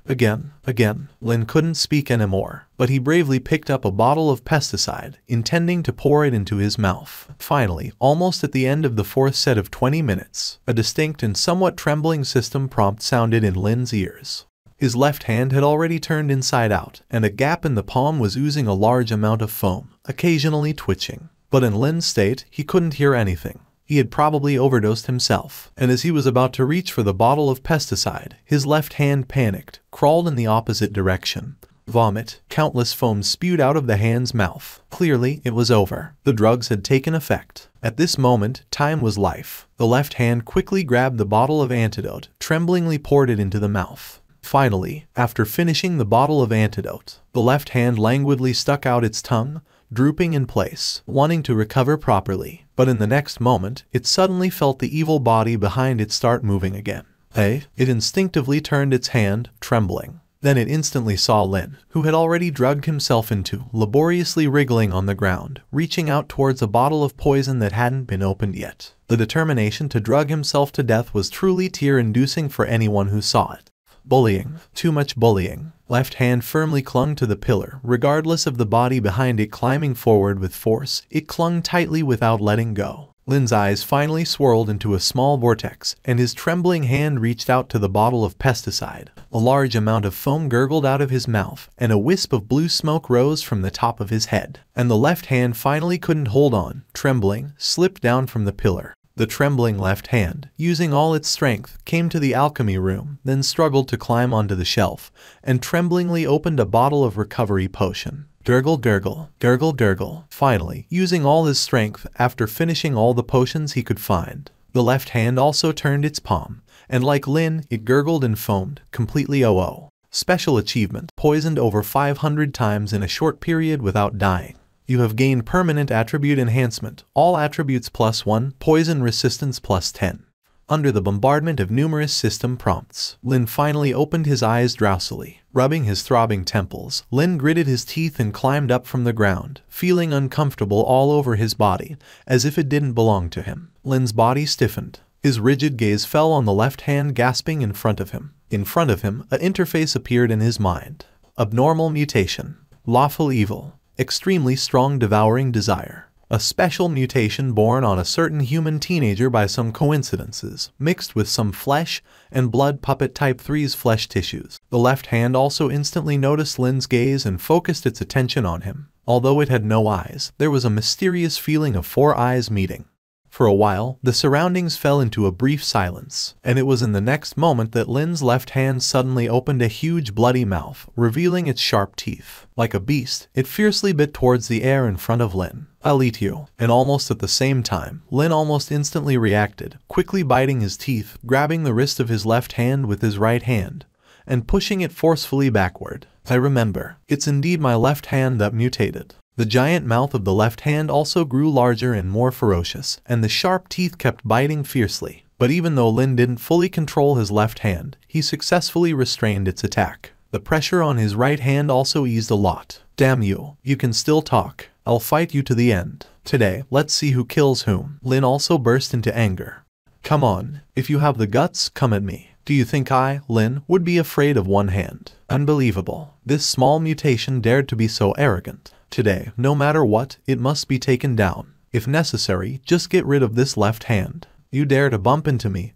S1: Lin couldn't speak anymore, but he bravely picked up a bottle of pesticide, intending to pour it into his mouth. Finally, almost at the end of the fourth set of 20 minutes, a distinct and somewhat trembling system prompt sounded in Lin's ears. His left hand had already turned inside out, and a gap in the palm was oozing a large amount of foam, occasionally twitching. But in Lin's state, he couldn't hear anything. He had probably overdosed himself, and as he was about to reach for the bottle of pesticide, his left hand panicked, crawled in the opposite direction, Vomit, countless foam spewed out of the hand's mouth. Clearly, it was over. The drugs had taken effect. At this moment, time was life. The left hand quickly grabbed the bottle of antidote, tremblingly poured it into the mouth. Finally, after finishing the bottle of antidote, the left hand languidly stuck out its tongue, drooping in place, wanting to recover properly. But in the next moment, it suddenly felt the evil body behind it start moving again. It instinctively turned its hand, trembling. Then it instantly saw Lin, who had already drugged himself into, laboriously wriggling on the ground, reaching out towards a bottle of poison that hadn't been opened yet. The determination to drug himself to death was truly tear-inducing for anyone who saw it. Bullying. Too much bullying. Left hand firmly clung to the pillar, regardless of the body behind it climbing forward with force. It clung tightly without letting go. Lin's eyes finally swirled into a small vortex, and his trembling hand reached out to the bottle of pesticide. A large amount of foam gurgled out of his mouth, and a wisp of blue smoke rose from the top of his head. And the left hand finally couldn't hold on, trembling, slipped down from the pillar. The trembling left hand, using all its strength, came to the alchemy room, then struggled to climb onto the shelf, and tremblingly opened a bottle of recovery potion. Gurgle, gurgle, gurgle, gurgle. Finally, using all his strength, after finishing all the potions he could find, the left hand also turned its palm, and like Lin, it gurgled and foamed, completely OO. Special achievement, poisoned over 500 times in a short period without dying. You have gained permanent attribute enhancement, all attributes +1, poison resistance +10. Under the bombardment of numerous system prompts, Lin finally opened his eyes drowsily. Rubbing his throbbing temples, Lin gritted his teeth and climbed up from the ground, feeling uncomfortable all over his body, as if it didn't belong to him. Lin's body stiffened. His rigid gaze fell on the left hand gasping in front of him. In front of him, an interface appeared in his mind. Abnormal mutation. Lawful evil. Extremely strong devouring desire. A special mutation born on a certain human teenager by some coincidences, mixed with some flesh and blood puppet type 3's flesh tissues. The left hand also instantly noticed Lin's gaze and focused its attention on him. Although it had no eyes, there was a mysterious feeling of 4 eyes meeting. For a while, the surroundings fell into a brief silence, and it was in the next moment that Lin's left hand suddenly opened a huge bloody mouth, revealing its sharp teeth. Like a beast, it fiercely bit towards the air in front of Lin. "I'll eat you." And almost at the same time, Lin almost instantly reacted, quickly biting his teeth, grabbing the wrist of his left hand with his right hand, and pushing it forcefully backward. "I remember. It's indeed my left hand that mutated." The giant mouth of the left hand also grew larger and more ferocious, and the sharp teeth kept biting fiercely. But even though Lin didn't fully control his left hand, he successfully restrained its attack. The pressure on his right hand also eased a lot. "Damn you, you can still talk. I'll fight you to the end. Today, let's see who kills whom." Lin also burst into anger. "Come on, if you have the guts, come at me. Do you think I, Lin, would be afraid of one hand? Unbelievable. This small mutation dared to be so arrogant. Today, no matter what, it must be taken down. If necessary, just get rid of this left hand. You dare to bump into me,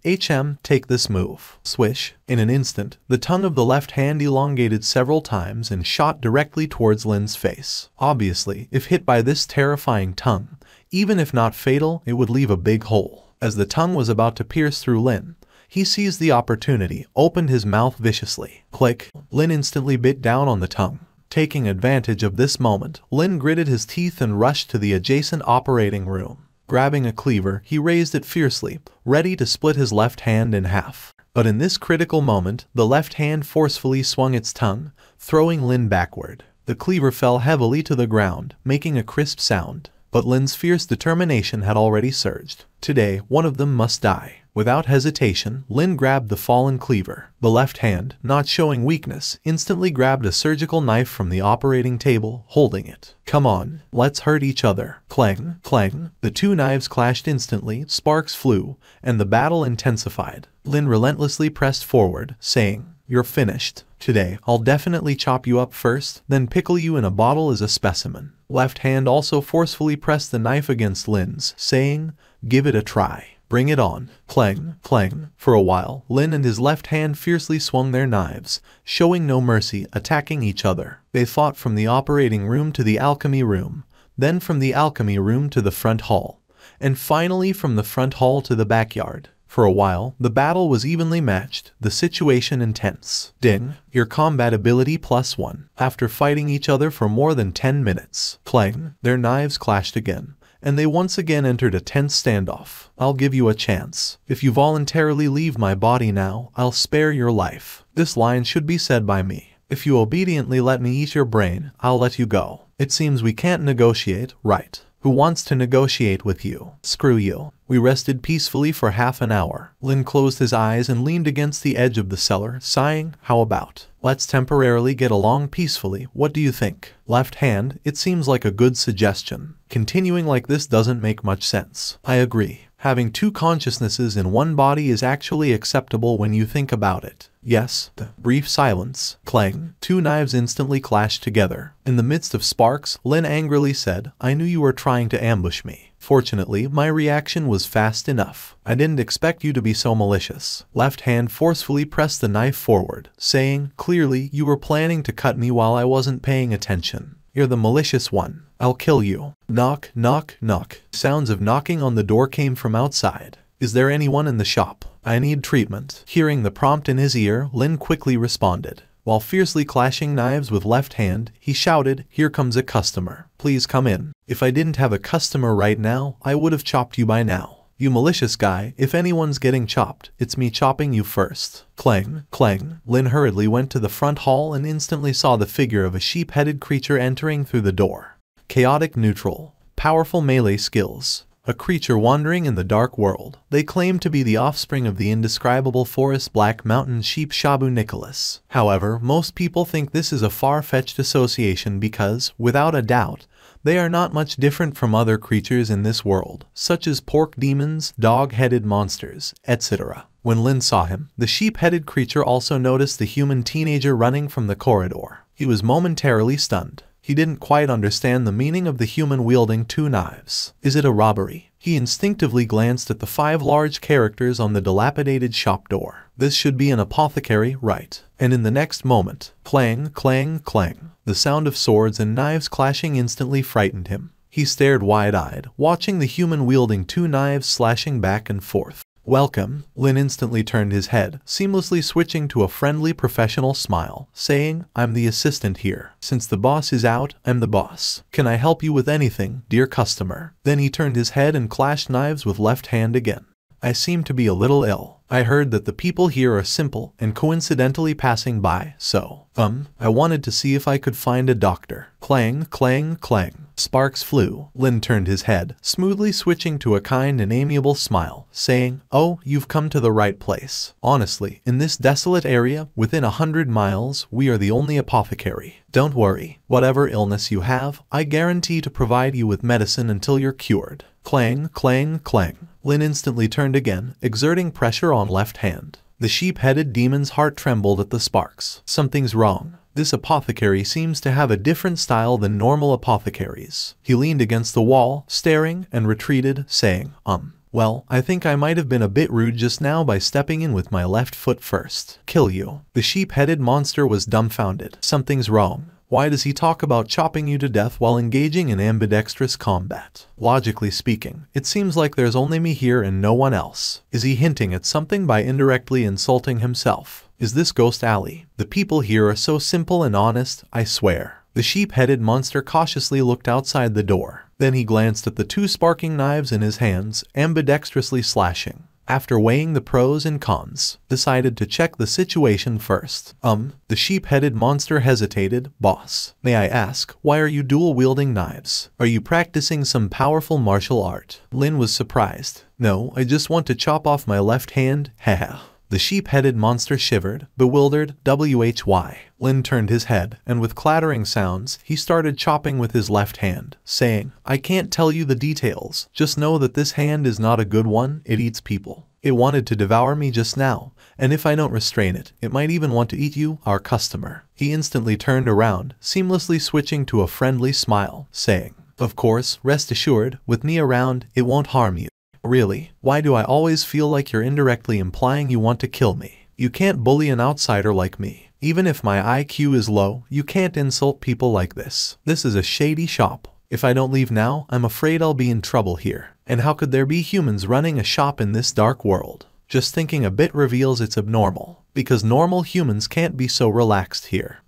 S1: take this move." Swish. In an instant, the tongue of the left hand elongated several times and shot directly towards Lin's face. Obviously, if hit by this terrifying tongue, even if not fatal, it would leave a big hole. As the tongue was about to pierce through Lin, he seized the opportunity, opened his mouth viciously. Click. Lin instantly bit down on the tongue. Taking advantage of this moment, Lin gritted his teeth and rushed to the adjacent operating room. Grabbing a cleaver, he raised it fiercely, ready to split his left hand in half. But in this critical moment, the left hand forcefully swung its tongue, throwing Lin backward. The cleaver fell heavily to the ground, making a crisp sound. But Lin's fierce determination had already surged. Today, one of them must die. Without hesitation, Lin grabbed the fallen cleaver. The left hand, not showing weakness, instantly grabbed a surgical knife from the operating table, holding it. "Come on, let's hurt each other." Clang, clang. The 2 knives clashed instantly, sparks flew, and the battle intensified. Lin relentlessly pressed forward, saying, "You're finished. Today, I'll definitely chop you up first, then pickle you in a bottle as a specimen." Left hand also forcefully pressed the knife against Lin's, saying, "Give it a try. Bring it on." Clang, clang. For a while, Lin and his left hand fiercely swung their knives, showing no mercy, attacking each other. They fought from the operating room to the alchemy room, then from the alchemy room to the front hall, and finally from the front hall to the backyard. For a while, the battle was evenly matched, the situation intense. Ding. Your combat ability +1. After fighting each other for more than 10 minutes. Clang. Their knives clashed again, and they once again entered a tense standoff. I'll give you a chance. If you voluntarily leave my body now, I'll spare your life. This line should be said by me. If you obediently let me eat your brain, I'll let you go. It seems we can't negotiate, right? Who wants to negotiate with you? Screw you. We rested peacefully for half an hour. Lin closed his eyes and leaned against the edge of the cellar, sighing, how about? Let's temporarily get along peacefully, what do you think? Left hand, it seems like a good suggestion. Continuing like this doesn't make much sense. I agree. Having two consciousnesses in one body is actually acceptable when you think about it. Yes. The brief silence. Clang. Two knives instantly clashed together. In the midst of sparks, Lin angrily said, I knew you were trying to ambush me. Fortunately, my reaction was fast enough. I didn't expect you to be so malicious. Left hand forcefully pressed the knife forward, saying, clearly, you were planning to cut me while I wasn't paying attention. You're the malicious one. I'll kill you. Knock, knock, knock. Sounds of knocking on the door came from outside. Is there anyone in the shop? I need treatment. Hearing the prompt in his ear, Lin quickly responded. While fiercely clashing knives with left hand, he shouted, here comes a customer. Please come in. If I didn't have a customer right now, I would have chopped you by now. You malicious guy, if anyone's getting chopped, it's me chopping you first. Clang, clang. Lin hurriedly went to the front hall and instantly saw the figure of a sheep-headed creature entering through the door. Chaotic neutral. Powerful melee skills. A creature wandering in the dark world. They claim to be the offspring of the indescribable forest black mountain sheep Shabu Nicholas. However, most people think this is a far-fetched association because, without a doubt, they are not much different from other creatures in this world, such as pork demons, dog-headed monsters, etc. When Lin saw him, the sheep-headed creature also noticed the human teenager running from the corridor. He was momentarily stunned. He didn't quite understand the meaning of the human wielding two knives. Is it a robbery? He instinctively glanced at the 5 large characters on the dilapidated shop door. This should be an apothecary, right? And in the next moment, clang, clang, clang. The sound of swords and knives clashing instantly frightened him. He stared wide-eyed, watching the human wielding two knives slashing back and forth. Welcome. Lin instantly turned his head, seamlessly switching to a friendly professional smile, saying, I'm the assistant here. Since the boss is out, I'm the boss. Can I help you with anything, dear customer? Then he turned his head and clashed knives with left hand again. I seem to be a little ill. I heard that the people here are simple and coincidentally passing by, so, I wanted to see if I could find a doctor. Clang, clang, clang. Sparks flew. Lin turned his head, smoothly switching to a kind and amiable smile, saying, oh, you've come to the right place. Honestly, in this desolate area, within 100 miles, we are the only apothecary. Don't worry. Whatever illness you have, I guarantee to provide you with medicine until you're cured. Clang, clang, clang. Lin instantly turned again, exerting pressure on left hand. The sheep-headed demon's heart trembled at the sparks. Something's wrong. This apothecary seems to have a different style than normal apothecaries. He leaned against the wall, staring, and retreated, saying, well, I think I might have been a bit rude just now by stepping in with my left foot first. Kill you. The sheep-headed monster was dumbfounded. Something's wrong. Why does he talk about chopping you to death while engaging in ambidextrous combat? Logically speaking, it seems like there's only me here and no one else. Is he hinting at something by indirectly insulting himself? Is this Ghost Alley? The people here are so simple and honest, I swear. The sheep-headed monster cautiously looked outside the door. Then he glanced at the two sparking knives in his hands, ambidextrously slashing. After weighing the pros and cons, decided to check the situation first. The sheep-headed monster hesitated. Boss, may I ask, why are you dual-wielding knives? Are you practicing some powerful martial art? Lin was surprised. No, I just want to chop off my left hand, haha. The sheep-headed monster shivered, bewildered, why. Lin turned his head, and with clattering sounds, he started chopping with his left hand, saying, I can't tell you the details, just know that this hand is not a good one, it eats people. It wanted to devour me just now, and if I don't restrain it, it might even want to eat you, our customer. He instantly turned around, seamlessly switching to a friendly smile, saying, of course, rest assured, with me around, it won't harm you. Really, why do I always feel like you're indirectly implying you want to kill me? You can't bully an outsider like me. Even if my IQ is low, you can't insult people like this. This is a shady shop. If I don't leave now, I'm afraid I'll be in trouble here. And how could there be humans running a shop in this dark world? Just thinking a bit reveals it's abnormal, because normal humans can't be so relaxed here.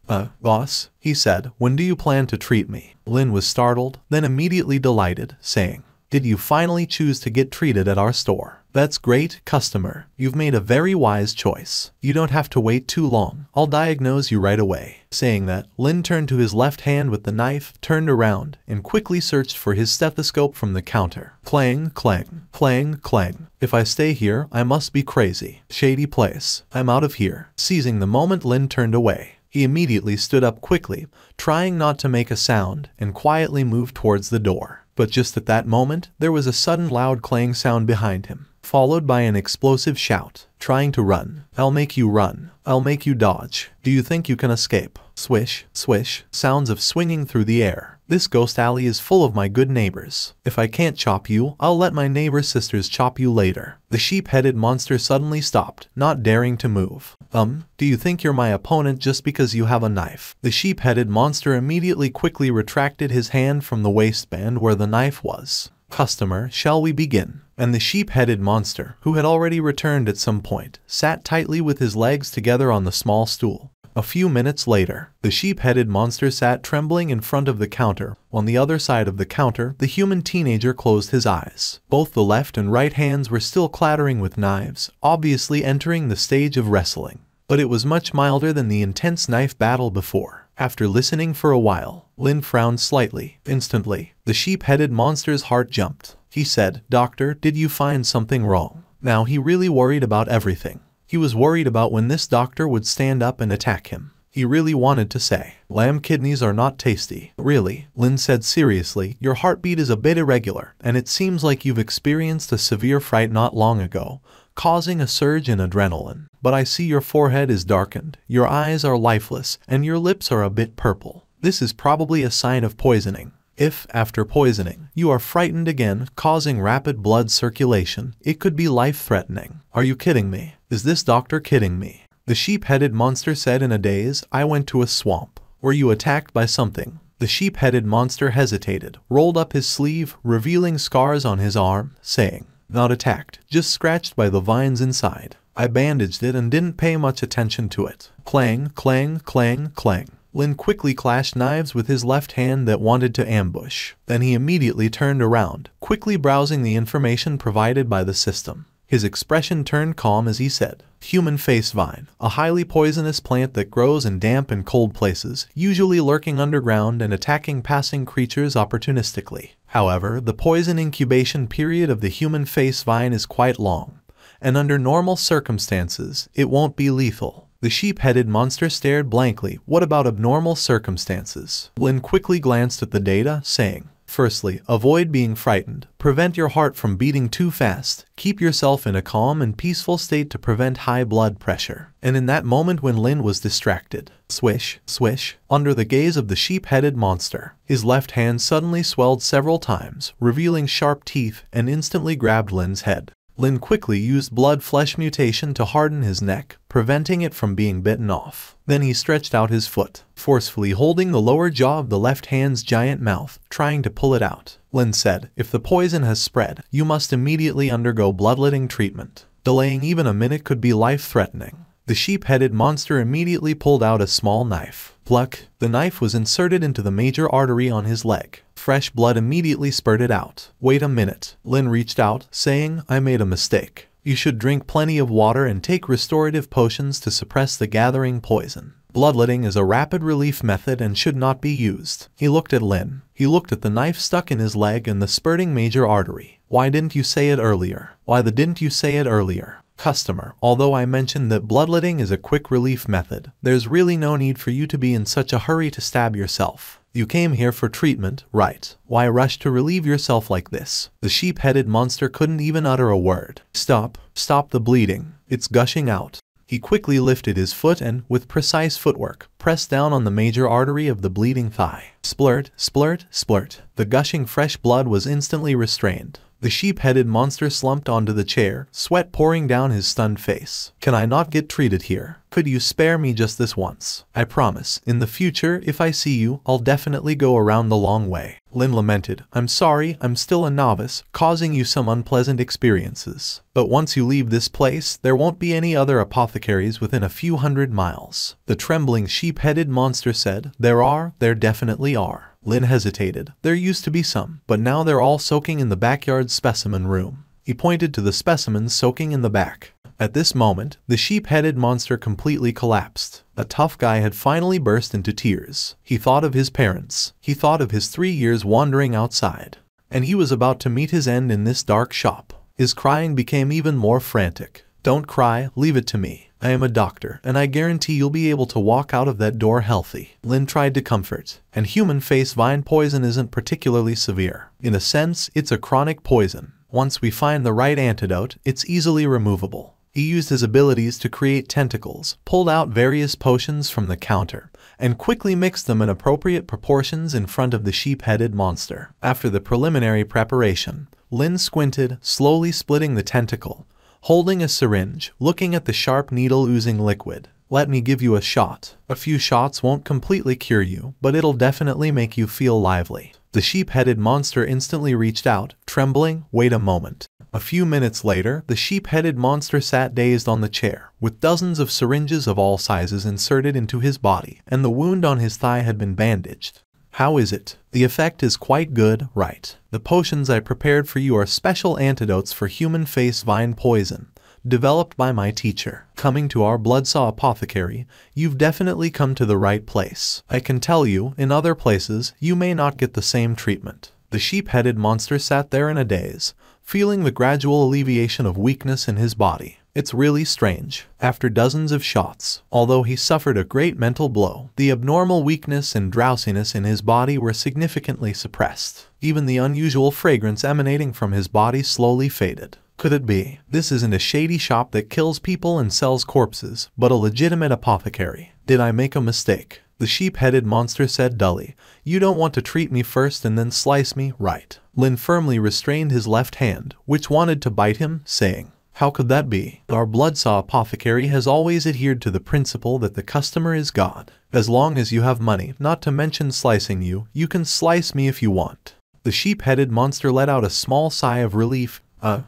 S1: Boss, he said, when do you plan to treat me? Lin was startled, then immediately delighted, saying, did you finally choose to get treated at our store? That's great, customer. You've made a very wise choice. You don't have to wait too long. I'll diagnose you right away. Saying that, Lin turned to his left hand with the knife, turned around, and quickly searched for his stethoscope from the counter. Clang, clang, clang, clang. If I stay here, I must be crazy. Shady place. I'm out of here. Seizing the moment Lin turned away, he immediately stood up quickly, trying not to make a sound, and quietly moved towards the door. But just at that moment, there was a sudden loud clang sound behind him, followed by an explosive shout, trying to run. I'll make you run. I'll make you dodge. Do you think you can escape? Swish, swish, sounds of swinging through the air. This ghost alley is full of my good neighbors. If I can't chop you, I'll let my neighbor sisters chop you later. The sheep-headed monster suddenly stopped, not daring to move. Do you think you're my opponent just because you have a knife? The sheep-headed monster immediately quickly retracted his hand from the waistband where the knife was. Customer, shall we begin? And the sheep-headed monster, who had already returned at some point, sat tightly with his legs together on the small stool. A few minutes later, the sheep-headed monster sat trembling in front of the counter. On the other side of the counter, the human teenager closed his eyes. Both the left and right hands were still clattering with knives, obviously entering the stage of wrestling. But it was much milder than the intense knife battle before. After listening for a while, Lin frowned slightly. Instantly, the sheep-headed monster's heart jumped. He said, Doctor, did you find something wrong? Now he really worried about everything. He was worried about when this doctor would stand up and attack him. He really wanted to say, lamb kidneys are not tasty. Really, Lin said seriously, your heartbeat is a bit irregular, and it seems like you've experienced a severe fright not long ago, causing a surge in adrenaline. But I see your forehead is darkened, your eyes are lifeless, and your lips are a bit purple. This is probably a sign of poisoning. If, after poisoning, you are frightened again, causing rapid blood circulation, it could be life-threatening. Are you kidding me? Is this doctor kidding me? The sheep-headed monster said in a daze, I went to a swamp. Were you attacked by something? The sheep-headed monster hesitated, rolled up his sleeve, revealing scars on his arm, saying, not attacked, just scratched by the vines inside. I bandaged it and didn't pay much attention to it. Clang, clang, clang, clang. Lin quickly clashed knives with his left hand that wanted to ambush. Then he immediately turned around, quickly browsing the information provided by the system. His expression turned calm as he said, human face vine, a highly poisonous plant that grows in damp and cold places, usually lurking underground and attacking passing creatures opportunistically. However, the poison incubation period of the human face vine is quite long, and under normal circumstances, it won't be lethal. The sheep-headed monster stared blankly. What about abnormal circumstances? Lin quickly glanced at the data, saying, firstly, avoid being frightened. Prevent your heart from beating too fast. Keep yourself in a calm and peaceful state to prevent high blood pressure. And in that moment when Lin was distracted, swish, swish, under the gaze of the sheep-headed monster, his left hand suddenly swelled several times, revealing sharp teeth, and instantly grabbed Lin's head. Lin quickly used blood-flesh mutation to harden his neck, preventing it from being bitten off. Then he stretched out his foot, forcefully holding the lower jaw of the left hand's giant mouth, trying to pull it out. Lin said, if the poison has spread, you must immediately undergo bloodletting treatment. Delaying even a minute could be life-threatening. The sheep-headed monster immediately pulled out a small knife. Pluck! The knife was inserted into the major artery on his leg. Fresh blood immediately spurted out. Wait a minute. Lin reached out, saying, I made a mistake. You should drink plenty of water and take restorative potions to suppress the gathering poison. Bloodletting is a rapid relief method and should not be used. He looked at Lin. He looked at the knife stuck in his leg and the spurting major artery. Why didn't you say it earlier? Didn't you say it earlier? Customer, although I mentioned that bloodletting is a quick relief method, there's really no need for you to be in such a hurry to stab yourself. You came here for treatment, right? Why rush to relieve yourself like this? The sheep-headed monster couldn't even utter a word. Stop the bleeding. It's gushing out. He quickly lifted his foot and, with precise footwork, pressed down on the major artery of the bleeding thigh. Splurt, splurt, splurt. The gushing fresh blood was instantly restrained. The sheep-headed monster slumped onto the chair, sweat pouring down his stunned face. Can I not get treated here? Could you spare me just this once? I promise, in the future, if I see you, I'll definitely go around the long way. Lin lamented. I'm sorry, I'm still a novice, causing you some unpleasant experiences. But once you leave this place, there won't be any other apothecaries within a few hundred miles. The trembling sheep-headed monster said. There definitely are. Lin hesitated. There used to be some, but now they're all soaking in the backyard specimen room. He pointed to the specimens soaking in the back. At this moment, the sheep-headed monster completely collapsed. A tough guy had finally burst into tears. He thought of his parents. He thought of his 3 years wandering outside. And he was about to meet his end in this dark shop. His crying became even more frantic. Don't cry, leave it to me. I am a doctor, and I guarantee you'll be able to walk out of that door healthy. Lin tried to comfort. And human face vine poison isn't particularly severe. In a sense, it's a chronic poison. Once we find the right antidote, it's easily removable. He used his abilities to create tentacles, pulled out various potions from the counter, and quickly mixed them in appropriate proportions in front of the sheep-headed monster. After the preliminary preparation, Lin squinted, slowly splitting the tentacle, holding a syringe, looking at the sharp needle oozing liquid. Let me give you a shot. A few shots won't completely cure you, but it'll definitely make you feel lively. The sheep-headed monster instantly reached out, trembling. Wait a moment. A few minutes later, the sheep-headed monster sat dazed on the chair, with dozens of syringes of all sizes inserted into his body, and the wound on his thigh had been bandaged. How is it? The effect is quite good, right? The potions I prepared for you are special antidotes for human face vine poison, developed by my teacher. Coming to our Bloodsaw apothecary, you've definitely come to the right place. I can tell you, in other places, you may not get the same treatment. The sheep-headed monster sat there in a daze, feeling the gradual alleviation of weakness in his body. It's really strange. After dozens of shots, although he suffered a great mental blow, the abnormal weakness and drowsiness in his body were significantly suppressed. Even the unusual fragrance emanating from his body slowly faded. Could it be? This isn't a shady shop that kills people and sells corpses, but a legitimate apothecary. Did I make a mistake? The sheep-headed monster said dully. You don't want to treat me first and then slice me, right? Lin firmly restrained his left hand, which wanted to bite him, saying, how could that be? Our Bloodsaw apothecary has always adhered to the principle that the customer is God. As long as you have money, not to mention slicing you, you can slice me if you want. The sheep-headed monster let out a small sigh of relief.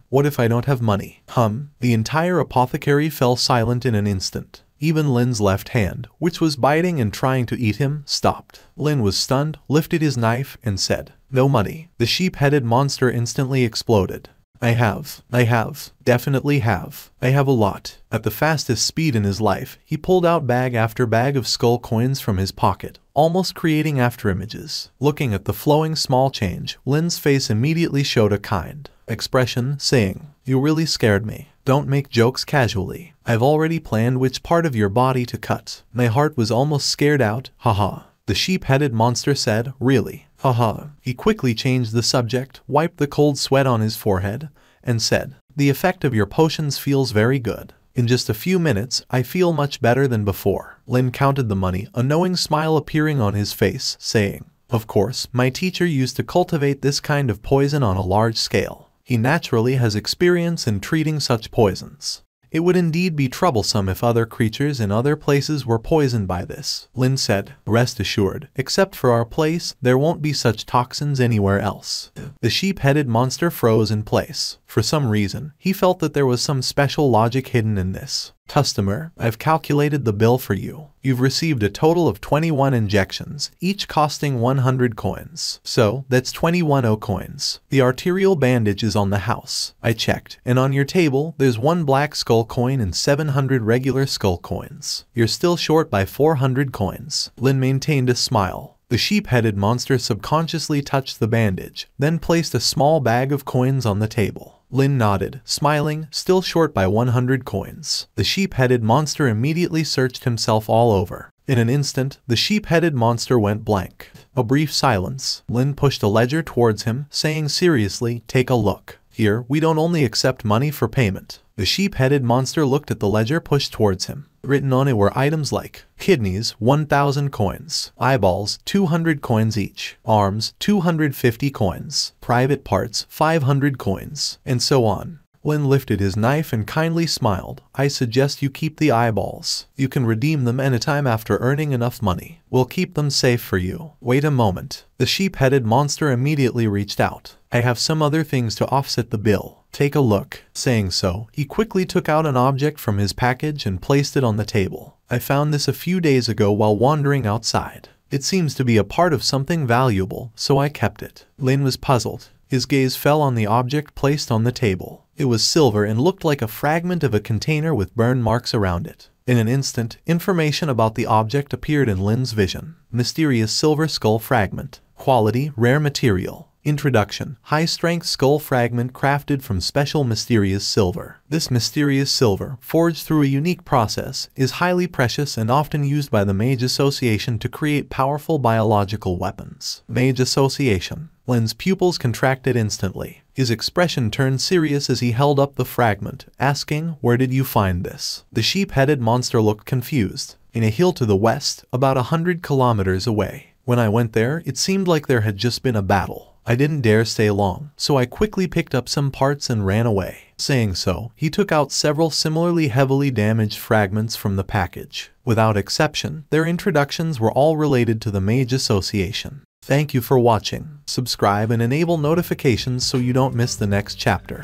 S1: What if I don't have money? The entire apothecary fell silent in an instant. Even Lin's left hand, which was biting and trying to eat him, stopped. Lin was stunned, lifted his knife, and said, no money. The sheep-headed monster instantly exploded. Definitely have. I have a lot. At the fastest speed in his life, he pulled out bag after bag of skull coins from his pocket, almost creating afterimages. Looking at the flowing small change, Lin's face immediately showed a kind expression, saying, you really scared me. Don't make jokes casually. I've already planned which part of your body to cut. My heart was almost scared out, haha. The sheep-headed monster said, really? Haha. He quickly changed the subject, wiped the cold sweat on his forehead, and said, the effect of your potions feels very good. In just a few minutes, I feel much better than before. Lin counted the money, a knowing smile appearing on his face, saying, of course, my teacher used to cultivate this kind of poison on a large scale. He naturally has experience in treating such poisons. It would indeed be troublesome if other creatures in other places were poisoned by this. Lin said, rest assured, except for our place, there won't be such toxins anywhere else. The sheep-headed monster froze in place. For some reason, he felt that there was some special logic hidden in this. Customer, I've calculated the bill for you. You've received a total of 21 injections, each costing 100 coins. So, that's 21 coins. The arterial bandage is on the house. I checked, and on your table, there's 1 black skull coin and 700 regular skull coins. You're still short by 400 coins. Lin maintained a smile. The sheep-headed monster subconsciously touched the bandage, then placed a small bag of coins on the table. Lin nodded, smiling, still short by 100 coins. The sheep-headed monster immediately searched himself all over. In an instant, the sheep-headed monster went blank. A brief silence. Lin pushed a ledger towards him, saying seriously, take a look. Here, we don't only accept money for payment. The sheep-headed monster looked at the ledger pushed towards him. Written on it were items like kidneys, 1,000 coins, eyeballs, 200 coins each, arms, 250 coins, private parts, 500 coins, and so on. Lin lifted his knife and kindly smiled. I suggest you keep the eyeballs. You can redeem them anytime after earning enough money. We'll keep them safe for you. Wait a moment. The sheep-headed monster immediately reached out. I have some other things to offset the bill. Take a look. Saying so, he quickly took out an object from his package and placed it on the table. I found this a few days ago while wandering outside. It seems to be a part of something valuable, so I kept it. Lin was puzzled. His gaze fell on the object placed on the table. It was silver and looked like a fragment of a container with burn marks around it. In an instant, information about the object appeared in Lin's vision. Mysterious silver skull fragment. Quality, rare material. Introduction. High-strength skull fragment crafted from special mysterious silver. This mysterious silver, forged through a unique process, is highly precious and often used by the Mage Association to create powerful biological weapons. Mage Association. Lin's pupils contracted instantly. His expression turned serious as he held up the fragment, asking, "Where did you find this?" The sheep-headed monster looked confused. In a hill to the west, about 100 kilometers away. When I went there, it seemed like there had just been a battle. I didn't dare stay long, so I quickly picked up some parts and ran away. Saying so, he took out several similarly heavily damaged fragments from the package. Without exception, their introductions were all related to the Mage Association. Thank you for watching. Subscribe and enable notifications so you don't miss the next chapter.